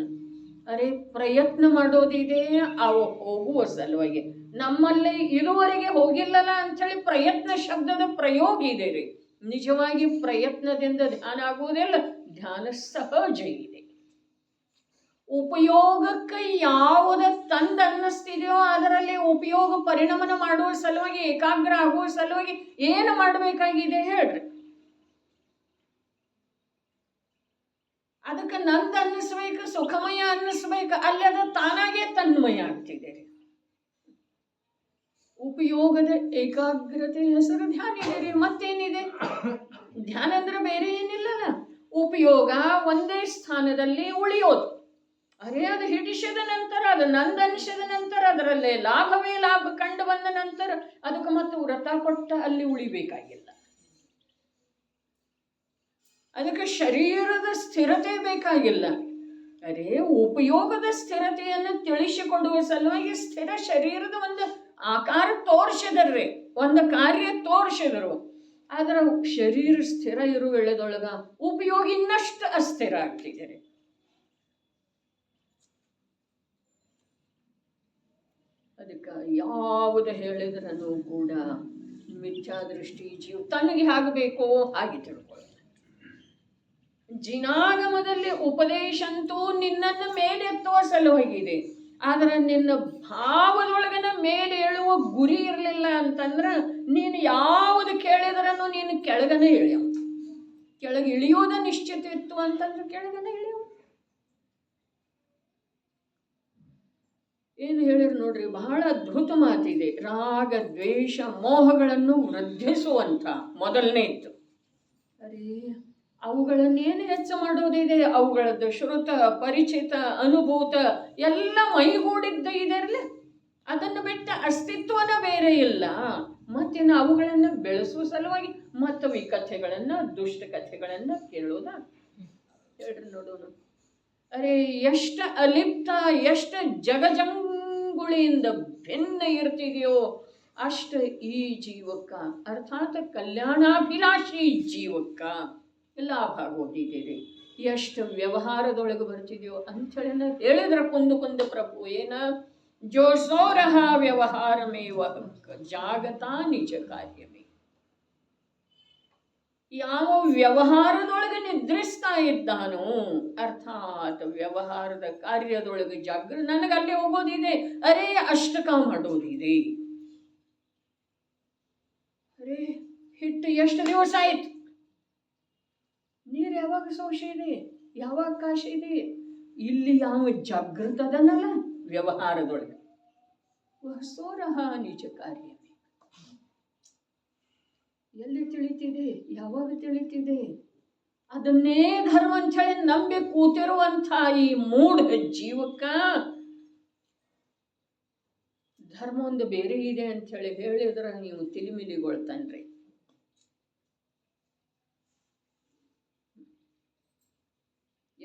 ಅರೆ ಪ್ರಯತ್ನ ಮಾಡೋದಿದೆ ಅವು ಹೋಗುವ ಸಲುವಾಗಿ. ನಮ್ಮಲ್ಲಿ ಇದುವರೆಗೆ ಹೋಗಿಲ್ಲಲ್ಲ ಅಂಥೇಳಿ ಪ್ರಯತ್ನ ಶಬ್ದದ ಪ್ರಯೋಗ ಇದೆ ರೀ. ನಿಜವಾಗಿ ಪ್ರಯತ್ನದಿಂದ ಧ್ಯಾನ ಆಗುವುದಿಲ್ಲ, ಧ್ಯಾನ ಸಹಜ ಇದೆ. ಉಪಯೋಗಕ್ಕೆ ಯಾವುದ ತಂದು ಅನ್ನಿಸ್ತಿದೆಯೋ ಅದರಲ್ಲಿ ಉಪಯೋಗ ಪರಿಣಮನ ಮಾಡುವ ಸಲುವಾಗಿ, ಏಕಾಗ್ರ ಆಗುವ ಸಲುವಾಗಿ ಏನು ಮಾಡಬೇಕಾಗಿದೆ ಹೇಳ್ರಿ? ಅದಕ್ಕೆ ನಂದು ಅನ್ನಿಸ್ಬೇಕು, ಸುಖಮಯ ಅನ್ನಿಸ್ಬೇಕು, ಅಲ್ಲಿ ಅದು ತಾನಾಗೆ ತನ್ಮಯ ಆಗ್ತಿದೆ. ಉಪಯೋಗದ ಏಕಾಗ್ರತೆ ಹೆಸರು ಧ್ಯಾನ ಇದೆ ರೀ. ಮತ್ತೇನಿದೆ? ಧ್ಯಾನ ಅಂದ್ರೆ ಬೇರೆ ಏನಿಲ್ಲಲ್ಲ, ಉಪಯೋಗ ಒಂದೇ ಸ್ಥಾನದಲ್ಲಿ ಉಳಿಯೋದು. ಅರೆ ಅದು ಹಿಡಿಸಿದ ನಂತರ, ಅದು ನಂದು ಅನಿಸಿದ ನಂತರ, ಅದರಲ್ಲೇ ಲಾಭವೇ ಲಾಭ ಕಂಡು ಬಂದ ನಂತರ ಅದಕ್ಕೆ ಮತ್ತೆ ವ್ರತ ಕೊಟ್ಟ ಅಲ್ಲಿ ಉಳಿಬೇಕಾಗಿಲ್ಲ. ಅದಕ್ಕೆ ಶರೀರದ ಸ್ಥಿರತೆ ಬೇಕಾಗಿಲ್ಲ. ಅರೆ ಉಪಯೋಗದ ಸ್ಥಿರತೆಯನ್ನು ತಿಳಿಸಿಕೊಡುವ ಸಲುವಾಗಿ ಸ್ಥಿರ ಶರೀರದ ಒಂದು ಆಕಾರ ತೋರಿಸಿದರ್ರಿ, ಒಂದು ಕಾರ್ಯ ತೋರಿಸಿದರು. ಆದ್ರೆ ಶರೀರ ಸ್ಥಿರ ಇರುವ ವೇಳೆದೊಳಗ ಉಪಯೋಗ ಇನ್ನಷ್ಟು ಅಸ್ಥಿರ ಆಗ್ತಿದೆ. ಅದಕ್ಕೆ ಯಾವುದು ಹೇಳಿದ್ರೂ ಕೂಡ ಮಿಥ್ಯಾದೃಷ್ಟಿ ಜೀವ ತನಗೆ ಆಗಬೇಕೋ ಹಾಗೆ ತಿಳ್ಕೊಳ್ಳೋದು. ಜಿನಾಗಮದಲ್ಲಿ ಉಪದೇಶ ಅಂತೂ ನಿನ್ನನ್ನು ಮೇಲೆತ್ತುವ ಸಲುವಾಗಿದೆ. ಆದರೆ ನಿನ್ನ ಭಾವದೊಳಗನ ಮೇಲೆ ಏಳುವ ಗುರಿ ಇರಲಿಲ್ಲ ಅಂತಂದ್ರೆ ನೀನು ಯಾವುದು ಕೇಳಿದ್ರೂ ನೀನು ಕೆಳಗನೆ ಇಳಿಯೋ. ಕೆಳಗೆ ಇಳಿಯೋದ ನಿಶ್ಚಿತ ಇತ್ತು ಅಂತಂದ್ರೆ ಕೆಳಗನೆ ಇಳಿಯೋ. ಏನು ಹೇಳಿರು ನೋಡ್ರಿ, ಬಹಳ ಅದ್ಭುತ ಮಾತಿದೆ. ರಾಗ ದ್ವೇಷ ಮೋಹಗಳನ್ನು ವೃದ್ಧಿಸುವಂಥ ಮೊದಲನೇ ಇತ್ತು. ಅರೇ ಅವುಗಳನ್ನೇನು ಹೆಚ್ಚು ಮಾಡೋದಿದೆ? ಅವುಗಳದ್ದು ಶ್ರುತ ಪರಿಚಿತ ಅನುಭೂತ ಎಲ್ಲ ಮೈಗೂಡಿದ್ದು ಇದರಲ್ಲಿ. ಅದನ್ನು ಬಿಟ್ಟ ಅಸ್ತಿತ್ವನ ಬೇರೆ ಇಲ್ಲ. ಮತ್ತೇನು ಅವುಗಳನ್ನು ಬೆಳೆಸುವ ಸಲುವಾಗಿ ಮತ್ತು ಕಥೆಗಳನ್ನು ದುಷ್ಟ ಕಥೆಗಳನ್ನು ಕೇಳೋದ? ಹೇಳ್ರಿ ನೋಡೋಣ. ಅರೆ ಎಷ್ಟು ಅಲಿಪ್ತ, ಎಷ್ಟು ಜಗಜಂಗುಳಿಯಿಂದ ಭಿನ್ನ ಇರ್ತಿದೆಯೋ ಅಷ್ಟು ಈ ಜೀವಕ್ಕ, ಅರ್ಥಾತ್ ಕಲ್ಯಾಣಾಭಿಲಾಷಿ ಜೀವಕ್ಕ ಲಾಭ ಆಗೋದಿದೆ. ಎಷ್ಟು ವ್ಯವಹಾರದೊಳಗೆ ಬರ್ತಿದೆಯೋ ಅಂಥೇಳಿ ಹೇಳಿದ್ರೆ ಕುಂದು ಪ್ರಭು ಏನ ಜೋ ಸೋರಹ ವ್ಯವಹಾರಮೇವ ಜಾಗತಾ ನಿಜ ಕಾರ್ಯವೇ. ಯಾವ ವ್ಯವಹಾರದೊಳಗೆ ನಿದ್ರಿಸ್ತಾ ಇದ್ದಾನೋ ಅರ್ಥಾತ್ ವ್ಯವಹಾರದ ಕಾರ್ಯದೊಳಗೆ ಜಾಗೃತ, ನನಗೆ ಅಲ್ಲಿ ಹೋಗೋದಿದೆ, ಅರೇ ಅಷ್ಟಕ ಮಾಡೋದಿದೆ. ಅರೇ ಹಿಟ್ಟು ಎಷ್ಟು ದಿವಸ ಆಯ್ತು, ನೀರು ಯಾವಾಗ ಸೋಷ ಇದೆ, ಯಾವಾಗ ಕಾಶ ಇದೆ, ಇಲ್ಲಿ ಯಾವ ಜಾಗೃತದನಲ್ಲ ವ್ಯವಹಾರದೊಳಗೆ. ಸೋರಹ ನಿಜ ಕಾರ್ಯವೇ. ಎಲ್ಲಿ ತಿಳಿತಿದೆ, ಯಾವಾಗ ತಿಳಿತಿದೆ? ಅದನ್ನೇ ಧರ್ಮ ಅಂಥೇಳಿ ನಂಬಿ ಕೂತಿರುವಂಥ ಈ ಮೂಢ ಜೀವಕ್ಕ ಧರ್ಮ ಒಂದು ಬೇರೆ ಇದೆ ಅಂಥೇಳಿ ಹೇಳಿದ್ರೆ ನೀವು ತಿಲಿಮಿಲಿಗೊಳ್ತಾನ್ರಿ.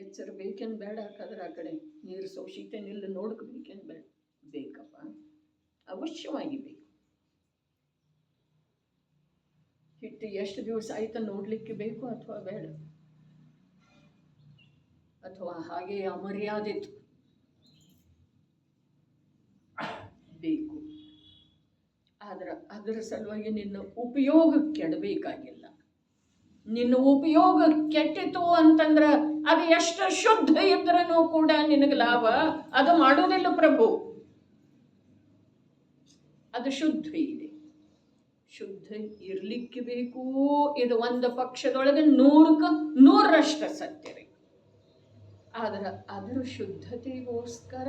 ಎಚ್ಚರ ಬೇಕೇನು ಬೇಡ ಹಾಕಾದ್ರೆ ಆ ಕಡೆ ನೀರು ಸೋಸಿತೇನಿಲ್ಲ ನೋಡ್ಕೋಬೇಕೇನು ಬೇಡ? ಬೇಕಪ್ಪ, ಅವಶ್ಯವಾಗಿ ಬೇಕು. ಹಿಟ್ಟು ಎಷ್ಟು ದಿವಸ ಆಯ್ತು ನೋಡ್ಲಿಕ್ಕೆ ಬೇಕು ಅಥವಾ ಬೇಡ? ಅಥವಾ ಹಾಗೆ ಅಮರ್ಯಾದೆ ಬೇಕು. ಆದ್ರೆ ಅದರ ಸಲುವಾಗಿ ನಿನ್ನ ಉಪಯೋಗ ಕೆಡಬೇಕಾಗಿಲ್ಲ. ನಿನ್ನ ಉಪಯೋಗ ಕೆಟ್ಟಿತು ಅಂತಂದ್ರೆ ಅದು ಎಷ್ಟು ಶುದ್ಧ ಇದ್ರೂ ಕೂಡ ನಿನಗೆ ಲಾಭ ಅದು ಮಾಡೋದಿಲ್ಲ ಪ್ರಭು. ಅದು ಶುದ್ಧ ಇದೆ, ಶುದ್ಧ ಇರ್ಲಿಕ್ಕೆ ಬೇಕು. ಇದು ಒಂದು ಪಕ್ಷದೊಳಗೆ 100% ಸತ್ಯ ರೀ. ಆದ್ರೆ ಅದರ ಶುದ್ಧತೆಗೋಸ್ಕರ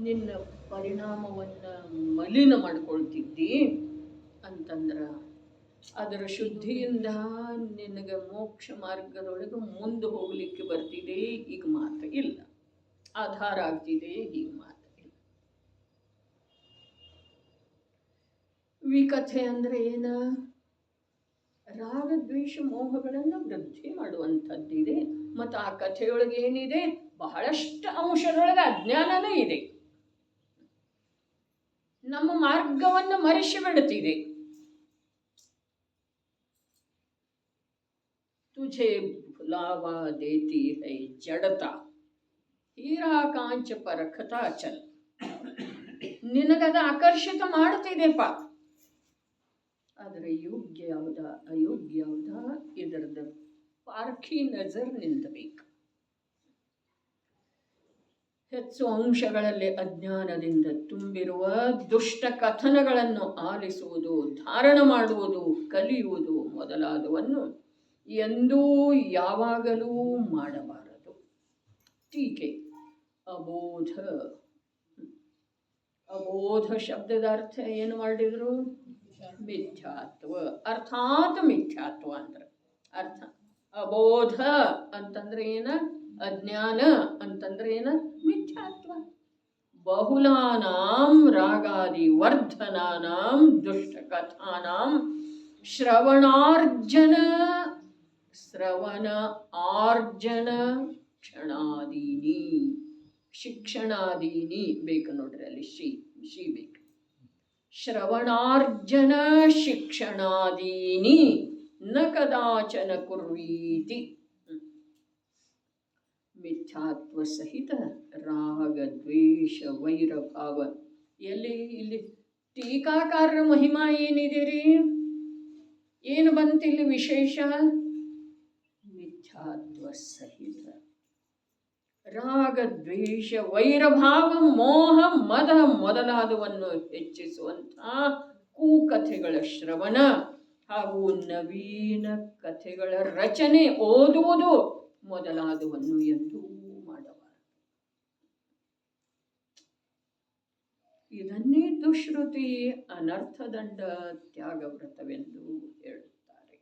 ನಿನ್ನ ಪರಿಣಾಮವನ್ನ ಮಲಿನ ಮಾಡ್ಕೊಳ್ತಿದ್ದಿ ಅಂತಂದ್ರೆ ಅದರ ಶುದ್ಧಿಯಿಂದ ನಿನಗೆ ಮೋಕ್ಷ ಮಾರ್ಗದೊಳಗೆ ಮುಂದೆ ಹೋಗ್ಲಿಕ್ಕೆ ಬರ್ತಿದೆ, ಈಗ ಮಾತ್ರ ಇಲ್ಲ. ಆಧಾರ ಆಗ್ತಿದೆ, ಈಗ ಮಾತ್ರ ಇಲ್ಲ. ವಿಕಥೆ ಅಂದ್ರೆ ಏನ? ರಾಗ ದ್ವೇಷ ಮೋಹಗಳನ್ನು ವೃದ್ಧಿ ಮಾಡುವಂಥದ್ದಿದೆ. ಮತ್ತು ಆ ಕಥೆಯೊಳಗೆ ಏನಿದೆ? ಬಹಳಷ್ಟು ಅಂಶದೊಳಗೆ ಅಜ್ಞಾನನೇ ಇದೆ. ನಮ್ಮ ಮಾರ್ಗವನ್ನು ಮರೆಸಿ ಬಿಡುತ್ತಿದೆ. तुझे भुलावा देती है जड़ता, हीरा कांच परखता चल. ನಿನಗದ ಆಕರ್ಷಿತ ಮಾಡ್ತಿದೆಪ್ಪ. ಆದರೆ ಯೋಗ್ಯ ಯಾವ್ದ ಅಯೋಗ್ಯ ಯಾವ್ದ ಇದರದ ಪಾರ್ಖಿ ನಜರ್ ನಿಂತಬೇಕು. ಹೆಚ್ಚು ಅಂಶಗಳಲ್ಲಿ ಅಜ್ಞಾನದಿಂದ ತುಂಬಿರುವ ದುಷ್ಟ ಕಥನಗಳನ್ನು ಆಲಿಸುವುದು, ಧಾರಣ ಮಾಡುವುದು, ಕಲಿಯುವುದು ಮೊದಲಾದವನ್ನು ಎಂದೂ ಯಾವಾಗಲೂ ಮಾಡಬಾರದು. ಟೀಕೆ. ಅಬೋಧ. ಅಬೋಧ ಶಬ್ದದ ಅರ್ಥ ಏನು ಮಾಡಿದ್ರು? ಮಿಥ್ಯಾತ್ವ. ಅರ್ಥಾತ್ ಮಿಥ್ಯಾತ್ವ ಅಂದ್ರೆ ಅರ್ಥ. ಅಬೋಧ ಅಂತಂದ್ರೆ ಏನ? ಅಜ್ಞಾನ ಅಂತಂದ್ರೆ ಏನ? ಮಿಥ್ಯಾತ್ವ. ಬಹುಲಾನಾಂ ರಾಗಾದಿ ವರ್ಧನಾನಾಂ ದುಷ್ಟ ಕಥಾನಾಂ ಶ್ರವಣ ಆರ್ಜನ ಕ್ಷಣಾದೀನಿ. ಶಿಕ್ಷಣಾದೀನಿ ಬೇಕು ನೋಡ್ರಿ, ಅಲ್ಲಿ ಶಿ ಬೇಕು. ಶ್ರವಣಾರ್ಜನ ಶಿಕ್ಷಣಾದೀನಿ ನ ಕದಾಚನ ಕುರ್ವೀತಿ. ಮಿಥ್ಯಾತ್ವ ಸಹಿತ ರಾಗ ದ್ವೇಷ ವೈರಭಾವ. ಎಲ್ಲಿ ಇಲ್ಲಿ ಟೀಕಾಕಾರರ ಮಹಿಮಾ ಏನಿದೆ ರೀ? ಏನು ಬಂತಿಲ್ಲಿ ವಿಶೇಷ? ಮಿಥ್ಯಾತ್ವ ಸಹಿತ ರಾಗ ದ್ವೇಷ ವೈರಭಾವ ಮೋಹ ಮದ ಮೊದಲಾದವನ್ನು ಹೆಚ್ಚಿಸುವಂತಹ ಕೂಕಥೆಗಳ ಶ್ರವಣ ಹಾಗೂ ನವೀನ ಕಥೆಗಳ ರಚನೆ, ಓದುವುದು ಮೊದಲಾದವನ್ನು ಎಂದೂ ಮಾಡಬಾರದು. ಇದನ್ನೇ ದುಶ್ರುತಿ ಅನರ್ಥದಂಡ ತ್ಯಾಗವ್ರತವೆಂದು ಹೇಳುತ್ತಾರೆ.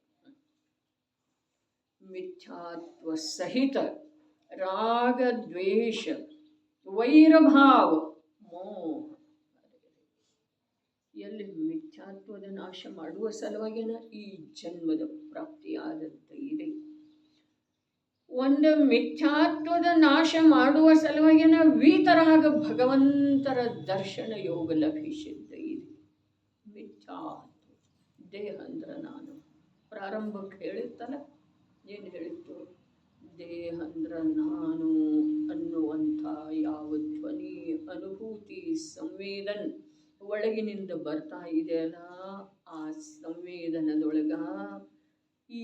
ಮಿಥ್ಯಾತ್ವ ಸಹಿತ ರಾಗ ದ್ವೇಷ ವೈರಭಾವ ಮೋಹ. ಎಲ್ಲಿ ಮಿಥ್ಯಾತ್ವದ ನಾಶ ಮಾಡುವ ಸಲುವಾಗಿನ ಈ ಜನ್ಮದ ಪ್ರಾಪ್ತಿಯಾದದ್ದು ಇದೆ. ಒಂದು ಮಿಥ್ಯಾತ್ವದ ನಾಶ ಮಾಡುವ ಸಲುವಾಗಿನ ವೀತರಾಗ ಭಗವಂತರ ದರ್ಶನ ಯೋಗ ಲಭಿಸಿದ್ದ ಇದೆ. ಮಿಥ್ಯಾತ್ವ ದೇಹ ಅಂದ್ರ ನಾನು ಪ್ರಾರಂಭಕ್ಕೆ ಹೇಳಿತ್ತಲ್ಲ, ಏನು ಹೇಳಿತ್ತು? ದೇಹ ಅಂದ್ರ ನಾನು ಅನ್ನುವಂಥ ಯಾವ ಧ್ವನಿ ಅನುಭೂತಿ ಸಂವೇದನ್ ಒಳಗಿನಿಂದ ಬರ್ತಾ ಇದೆಯಲ್ಲ, ಆ ಸಂವೇದನದೊಳಗ ಈ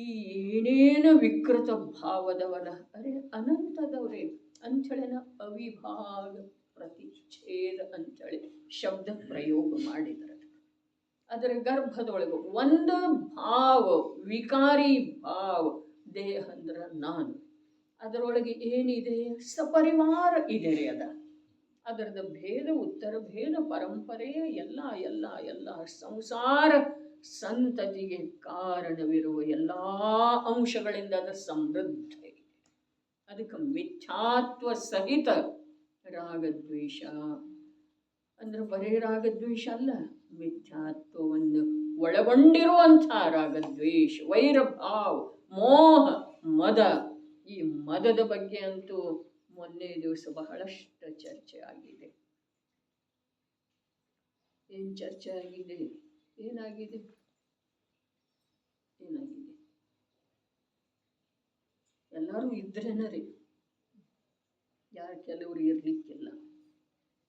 ಏನೇನು ವಿಕೃತ ಭಾವದವಲ್ಲ, ಅರೆ ಅನಂತದವ್ರೆ ಅಂಥೇಳಿನ ಅವಿಭಾಗ ಪ್ರತಿಚ್ಛೇದ ಅಂಥೇಳಿ ಶಬ್ದ ಪ್ರಯೋಗ ಮಾಡಿದರೆ ಅದರ ಗರ್ಭದೊಳಗೆ ಒಂದು ಭಾವ, ವಿಕಾರಿ ಭಾವ, ದೇಹ ಅಂದ್ರ ನಾನು. ಅದರೊಳಗೆ ಏನಿದೆ? ಸಪರಿವಾರ ಇದೆ ರೀ. ಅದರದ ಭೇದ, ಉತ್ತರ ಭೇದ, ಪರಂಪರೆ ಎಲ್ಲ ಎಲ್ಲ ಎಲ್ಲ ಸಂಸಾರ ಸಂತತಿಗೆ ಕಾರಣವಿರುವ ಎಲ್ಲ ಅಂಶಗಳಿಂದ ಅದು ಸಮೃದ್ಧ ಇದೆ. ಅದಕ್ಕೆ ಮಿಥ್ಯಾತ್ವ ಸಹಿತ ರಾಗದ್ವೇಷ ಅಂದ್ರೆ ಬರೇ ರಾಗದ್ವೇಷ ಅಲ್ಲ, ಮಿಥ್ಯಾತ್ವವನ್ನು ಒಳಗೊಂಡಿರುವಂಥ ರಾಗದ್ವೇಷ ವೈರಭಾವ ಮೋಹ ಮದ ಈ ಮದದ ಬಗ್ಗೆ ಅಂತೂ ಮೊನ್ನೆ ದಿವಸ ಬಹಳಷ್ಟು ಚರ್ಚೆ ಆಗಿದೆ. ಏನ್ ಚರ್ಚೆ ಆಗಿದೆ? ಏನಾಗಿದೆ? ಎಲ್ಲರೂ ಇದ್ರೇನರಿ, ಯಾರು ಕೆಲವರು ಇರ್ಲಿಕ್ಕಿಲ್ಲ,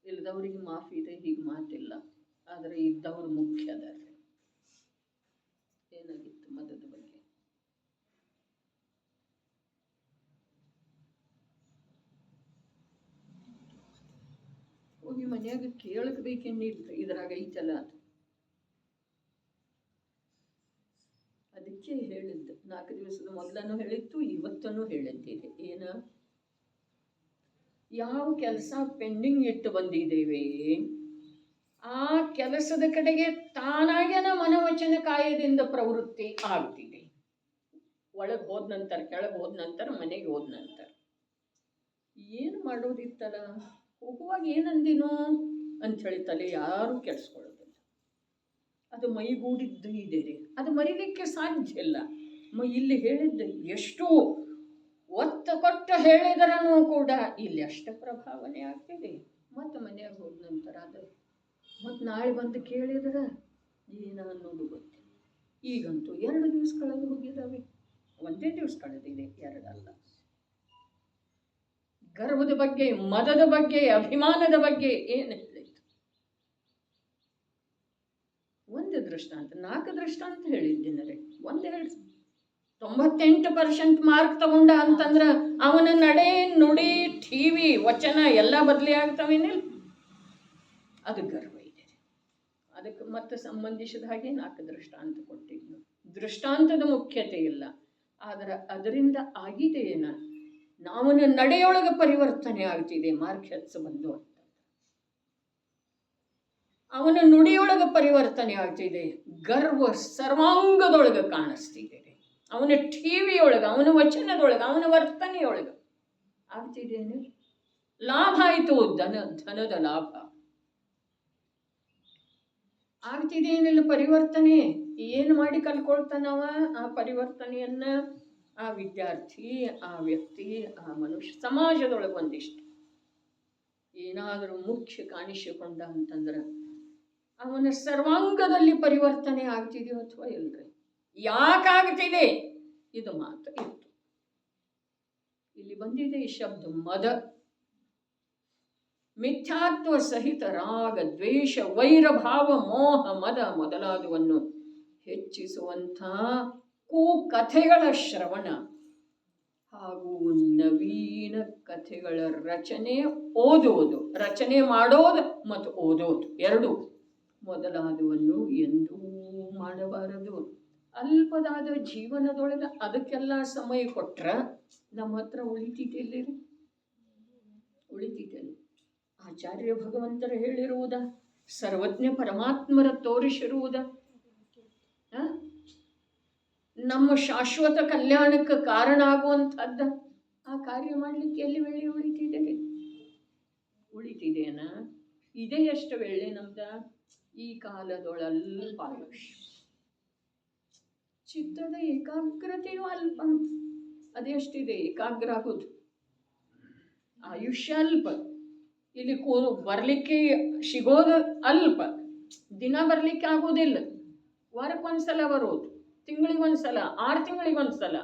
ಇಲ್ಲದವ್ರಿಗೆ ಮಾಫಿ ಇದೆ, ಹೀಗೆ ಮಾತಿಲ್ಲ. ಆದರೆ ಇದ್ದವರು ಮುಖ್ಯ ಅದಾರೆ. ಏನಾಗಿತ್ತು ಮದದ ಬಗ್ಗೆ? ಹೋಗಿ ಮನ್ಯಾಗ ಕೇಳಕ್ಬೇಕೇನಿಲ್ಲ, ಇದ್ರಾಗ ಐತಲ್ಲ ಅದು. ಅದಕ್ಕೆ ಹೇಳಿದ್ದು, 4 ದಿವಸದ ಮೊದಲನ್ನು ಹೇಳಿತ್ತು, ಇವತ್ತನ್ನು ಹೇಳಿದ್ದೇನೆ. ಏನ, ಯಾವ ಕೆಲಸ ಪೆಂಡಿಂಗ್ ಇಟ್ಟು ಬಂದಿದ್ದೇವೆ ಆ ಕೆಲಸದ ಕಡೆಗೆ ತಾನಾಗೇನ ಮನವಚನ ಕಾಯದಿಂದ ಪ್ರವೃತ್ತಿ ಆಗ್ತಿದೆ. ಒಳಗೆ ಹೋದ ನಂತರ, ಕೆಳಗೆ ಹೋದ ನಂತರ, ಮನೆಗೆ ಹೋದ ನಂತರ ಏನು ಮಾಡೋದಿತ್ತಲ್ಲ, ಹೋಗುವಾಗ ಏನಂದಿನೋ ಅಂತ ಹೇಳಿ ತಲೆ ಯಾರು ಕೆಡಿಸ್ಕೊಳ್ಳೋದಿಲ್ಲ. ಅದು ಮೈಗೂಡಿದ್ದು ಇದೆ ರೀ, ಅದು ಮರಿಲಿಕ್ಕೆ ಸಾಧ್ಯ ಇಲ್ಲ. ಇಲ್ಲಿ ಹೇಳಿದ್ದು ಎಷ್ಟು ಒತ್ತು ಕೊಟ್ಟು ಹೇಳಿದ್ರೂ ಕೂಡ ಇಲ್ಲಿ ಅಷ್ಟ ಪ್ರಭಾವನೆ ಆಗ್ತಿದೆ. ಮತ್ತು ಮನೆಯಾಗ ಹೋದ ನಂತರ ಅದು ಮತ್ತು ನಾಳೆ ಬಂದು ಕೇಳಿದ್ರೆ ಏನ ಅನ್ನೋದು ಗೊತ್ತಿಲ್ಲ. ಈಗಂತೂ 2 ದಿವಸ ಕಳೆದು ಹೋಗಿದ್ದಾವೆ, ಒಂದೇ ದಿವಸ ಕಳೆದಿದೆ, 2 ಅಲ್ಲ. ಗರ್ವದ ಬಗ್ಗೆ, ಮದದ ಬಗ್ಗೆ, ಅಭಿಮಾನದ ಬಗ್ಗೆ ಏನು ಹೇಳಿತ್ತು? ಒಂದು ದೃಷ್ಟಾಂತ, 4 ದೃಷ್ಟಾಂತ ಹೇಳಿದ್ದೀನರೆ, ಒಂದು ಹೇಳಿ 98% ಮಾರ್ಕ್ ತಗೊಂಡ ಅಂತಂದ್ರೆ ಅವನ ನಡೆ, ನುಡಿ, ಟಿವಿ, ವಚನ ಎಲ್ಲ ಬದಲಿ ಆಗ್ತಾವೇನಿಲ್ಲ. ಅದು ಗರ್ವ ಇದೆ. ಅದಕ್ಕೆ ಮತ್ತೆ ಸಂಬಂಧಿಸಿದ ಹಾಗೆ 4 ದೃಷ್ಟಾಂತ ಕೊಟ್ಟಿದ್ದು. ದೃಷ್ಟಾಂತದ ಮುಖ್ಯತೆ ಇಲ್ಲ, ಆದರೆ ಅದರಿಂದ ಆಗಿದೆ ಏನ, ಅವನ ನಡೆಯೊಳಗೆ ಪರಿವರ್ತನೆ ಆಗ್ತಿದೆ. ಮಾರ್ಕ್ ಹೆಚ್ಚು ಬಂದು ಅಂತ ಅವನ ನುಡಿಯೊಳಗೆ ಪರಿವರ್ತನೆ ಆಗ್ತಿದೆ. ಗರ್ವ ಸರ್ವಾಂಗದೊಳಗೆ ಕಾಣಿಸ್ತಿದೆ. ಅವನ ಟಿವಿಯೊಳಗೆ, ಅವನ ವಚನದೊಳಗೆ, ಅವನ ವರ್ತನೆಯೊಳಗೆ ಆಗ್ತಿದೇನೆ. ಲಾಭ ಆಯಿತು, ಧನದ ಲಾಭ ಆಗ್ತಿದೇನಿಲ್ಲ. ಪರಿವರ್ತನೆ ಏನು ಮಾಡಿ ಕಲ್ಕೊಳ್ತಾನವ ಆ ಪರಿವರ್ತನೆಯನ್ನ? ಆ ವಿದ್ಯಾರ್ಥಿ, ಆ ವ್ಯಕ್ತಿ, ಆ ಮನುಷ್ಯ, ಸಮಾಜದೊಳಗೆ ಒಂದಿಷ್ಟು ಏನಾದರೂ ಮುಖ್ಯ ಕಾಣಿಸಿಕೊಂಡ ಅಂತಂದ್ರೆ ಅವನ ಸರ್ವಾಂಗದಲ್ಲಿ ಪರಿವರ್ತನೆ ಆಗ್ತಿದೆಯೋ ಅಥವಾ ಇಲ್ರಿ? ಯಾಕಾಗ್ತಿದೆ? ಇದು ಮಾತು ಇತ್ತು. ಇಲ್ಲಿ ಬಂದಿದೆ ಈ ಶಬ್ದ ಮದ. ಮಿಥ್ಯಾತ್ವ ಸಹಿತ ರಾಗ, ದ್ವೇಷ, ವೈರಭಾವ, ಮೋಹ, ಮದ ಮೊದಲಾದವನ್ನು ಹೆಚ್ಚಿಸುವಂಥ ಕಥೆಗಳ ಶ್ರವಣ ಹಾಗೂ ನವೀನ ಕಥೆಗಳ ರಚನೆ, ಓದುವುದು, ರಚನೆ ಮಾಡೋದು ಮತ್ತು ಓದೋದು ಎರಡು ಮೊದಲಾದವನ್ನು ಎಂದೂ ಮಾಡಬಾರದು. ಅಲ್ಪದಾದ ಜೀವನದೊಳಗೆ ಅದಕ್ಕೆಲ್ಲ ಸಮಯ ಕೊಟ್ರ ನಮ್ಮ ಹತ್ರ ಉಳಿತಿದ್ದಲ್ಲಿ ಆಚಾರ್ಯ ಭಗವಂತರ ಹೇಳಿರುವುದ, ಸರ್ವಜ್ಞ ಪರಮಾತ್ಮರ ತೋರಿಸಿರುವುದ, ನಮ್ಮ ಶಾಶ್ವತ ಕಲ್ಯಾಣಕ್ಕೆ ಕಾರಣ ಆಗುವಂಥದ್ದ ಆ ಕಾರ್ಯ ಮಾಡಲಿಕ್ಕೆ ಎಲ್ಲಿ ವೇಳೆ ಉಳಿತಿದೇನ? ಇದೇ ಎಷ್ಟು ವೇಳೆ ನಮ್ದ? ಈ ಕಾಲದೊಳಲ್ಪ ಆಯುಷ್ಯ, ಚಿತ್ತದ ಏಕಾಗ್ರತೆಯೂ ಅಲ್ಪ. ಅದೆಷ್ಟಿದೆ ಏಕಾಗ್ರ ಆಗೋದು? ಆಯುಷ್ಯ ಅಲ್ಪ. ಇಲ್ಲಿ ಬರ್ಲಿಕ್ಕೆ ಸಿಗೋದು ಅಲ್ಪ. ದಿನ ಬರ್ಲಿಕ್ಕೆ ಆಗೋದಿಲ್ಲ. ವಾರಕ್ಕೊಂದ್ಸಲ ಬರೋದು, ತಿಂಗಳಿಗೊಂದ್ಸಲ, 6 ತಿಂಗಳಿಗೊಂದ್ಸಲ.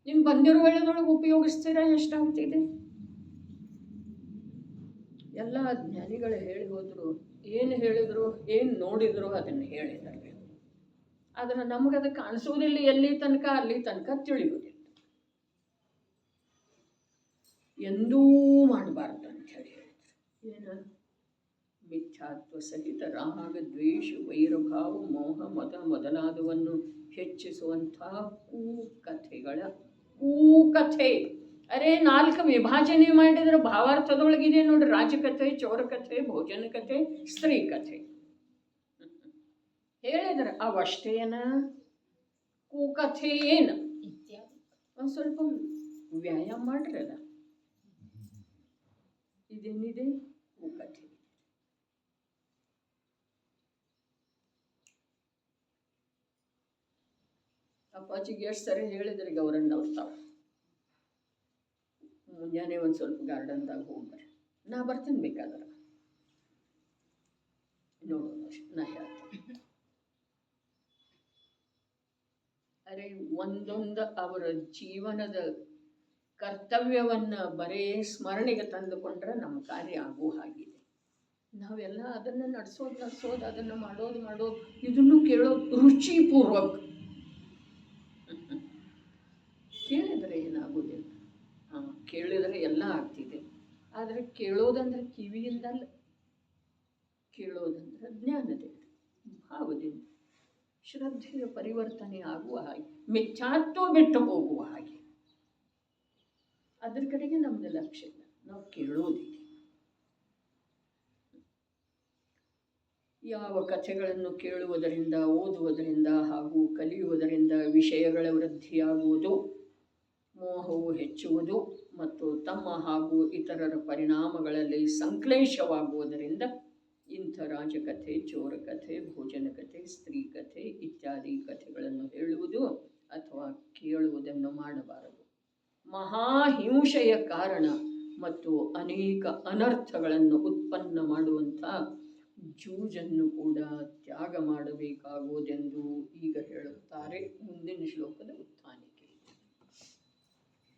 ನಿಮ್ ಬಂದಿರೋ ವೇಳೆದೊಳಗೆ ಉಪಯೋಗಿಸ್ತೀರಾ? ಎಷ್ಟಾಗ್ತಿದೆ? ಎಲ್ಲ ಜ್ಞಾನಿಗಳು ಹೇಳಿ ಹೋದ್ರು, ಏನು ಹೇಳಿದ್ರು, ಏನು ನೋಡಿದ್ರು ಅದನ್ನು ಹೇಳಿದ್ದಾರೆ. ಆದರೆ ನಮಗದು ಕಾಣಿಸೋದಿಲ್ಲ. ಎಲ್ಲಿ ತನಕ? ಅಲ್ಲಿ ತನಕ ತಿಳಿಯೋದಿಲ್ಲ. ಎಂದೂ ಮಾಡಬಾರ್ದು ಅಂತ ಹೇಳಿ ಹೇಳಿದ್ರು. ಏನು? ಮಿಥ್ಯಾತ್ವ ಸಹಿತ ರಾಗ, ದ್ವೇಷ, ವೈರಭಾವ, ಮೋಹ, ಮದ ಮೊದಲಾದವನ್ನು ಹೆಚ್ಚಿಸುವಂಥ ಕೂಕಥೆ. ಅರೆ 4 ವಿಭಾಜನೆ ಮಾಡಿದ್ರೆ ಭಾವಾರ್ಥದೊಳಗಿದೆ ನೋಡಿ. ರಾಜಕಥೆ, ಚೌರಕಥೆ, ಭೋಜನ ಕಥೆ, ಸ್ತ್ರೀ ಕಥೆ ಹೇಳಿದ್ರೆ ಅವಷ್ಟೇನ? ಕೂಕಥೆ ಏನು? ಒಂದು ಸ್ವಲ್ಪ ವ್ಯಾಯಾಮ ಮಾಡ್ರಲ್ಲ. ಇದೇನಿದೆ? ಕೂಕಥೆ. ಅಪ್ಪಾಜಿಗೆ ಎಷ್ಟು ಸರಿ ಹೇಳಿದ್ರೆ ಗೌರನ್ನ ಬರ್ತಾವೆ. ಮುಂಜಾನೆ ಒಂದು ಸ್ವಲ್ಪ ಗಾರ್ಡನ್ದಾಗ ಹೋಗ್ಬರ್ರಿ, ನಾ ಬರ್ತೀನಿ ಬೇಕಾದ್ರೆ ನೋಡೋಣ ನಾ ಹೇಳ್ತೀನಿ. ಅರೆ ಒಂದೊಂದು ಅವರ ಜೀವನದ ಕರ್ತವ್ಯವನ್ನ ಬರೇ ಸ್ಮರಣೆಗೆ ತಂದುಕೊಂಡ್ರೆ ನಮ್ಮ ಕಾರ್ಯ ಆಗೋ ಹಾಗಿದೆ. ನಾವೆಲ್ಲ ಅದನ್ನು ನಡೆಸೋದು ಅದನ್ನು ಮಾಡೋದು ಇದನ್ನು ಕೇಳೋದು ರುಚಿಪೂರ್ವಕ ಕೇಳಿದರೆ ಏನಾಗೋದಿಲ್ಲ. ಕೇಳಿದರೆ ಎಲ್ಲ ಆಗ್ತಿದೆ. ಆದರೆ ಕೇಳೋದಂದ್ರೆ ಕಿವಿಯಿಂದಲ್ಲ, ಕೇಳೋದಂದ್ರೆ ಜ್ಞಾನದಿಂದ, ಭಾವದಿಂದ, ಶ್ರದ್ಧೆಯ ಪರಿವರ್ತನೆ ಆಗುವ ಹಾಗೆ, ಮಿಥ್ಯಾತ್ವ ಬಿಟ್ಟು ಹೋಗುವ ಹಾಗೆ. ಅದ್ರ ಕಡೆಗೆ ನಮ್ದು ಲಕ್ಷ್ಯ ಇಲ್ಲ, ನಾವು ಕೇಳೋದಿದೆ. ಯಾವ ಕಥೆಗಳನ್ನು ಕೇಳುವುದರಿಂದ, ಓದುವುದರಿಂದ ಹಾಗೂ ಕಲಿಯುವುದರಿಂದ ವಿಷಯಗಳ ವೃದ್ಧಿಯಾಗುವುದು, ಮೋಹವು ಹೆಚ್ಚುವುದು ಮತ್ತು ತಮ್ಮ ಹಾಗೂ ಇತರರ ಪರಿಣಾಮಗಳಲ್ಲಿ ಸಂಕ್ಲೇಶವಾಗುವುದರಿಂದ ಇಂಥ ರಾಜಕಥೆ, ಚೋರಕಥೆ, ಭೋಜನ ಕಥೆ, ಸ್ತ್ರೀ ಕಥೆ ಇತ್ಯಾದಿ ಕಥೆಗಳನ್ನು ಹೇಳುವುದು ಅಥವಾ ಕೇಳುವುದನ್ನು ಮಾಡಬಾರದು. ಮಹಾಹಿಂಸೆಯ ಕಾರಣ ಮತ್ತು ಅನೇಕ ಅನರ್ಥಗಳನ್ನು ಉತ್ಪನ್ನ ಮಾಡುವಂಥ ಜೂಜನ್ನು ಕೂಡ ತ್ಯಾಗ ಮಾಡಬೇಕಾಗುವುದು.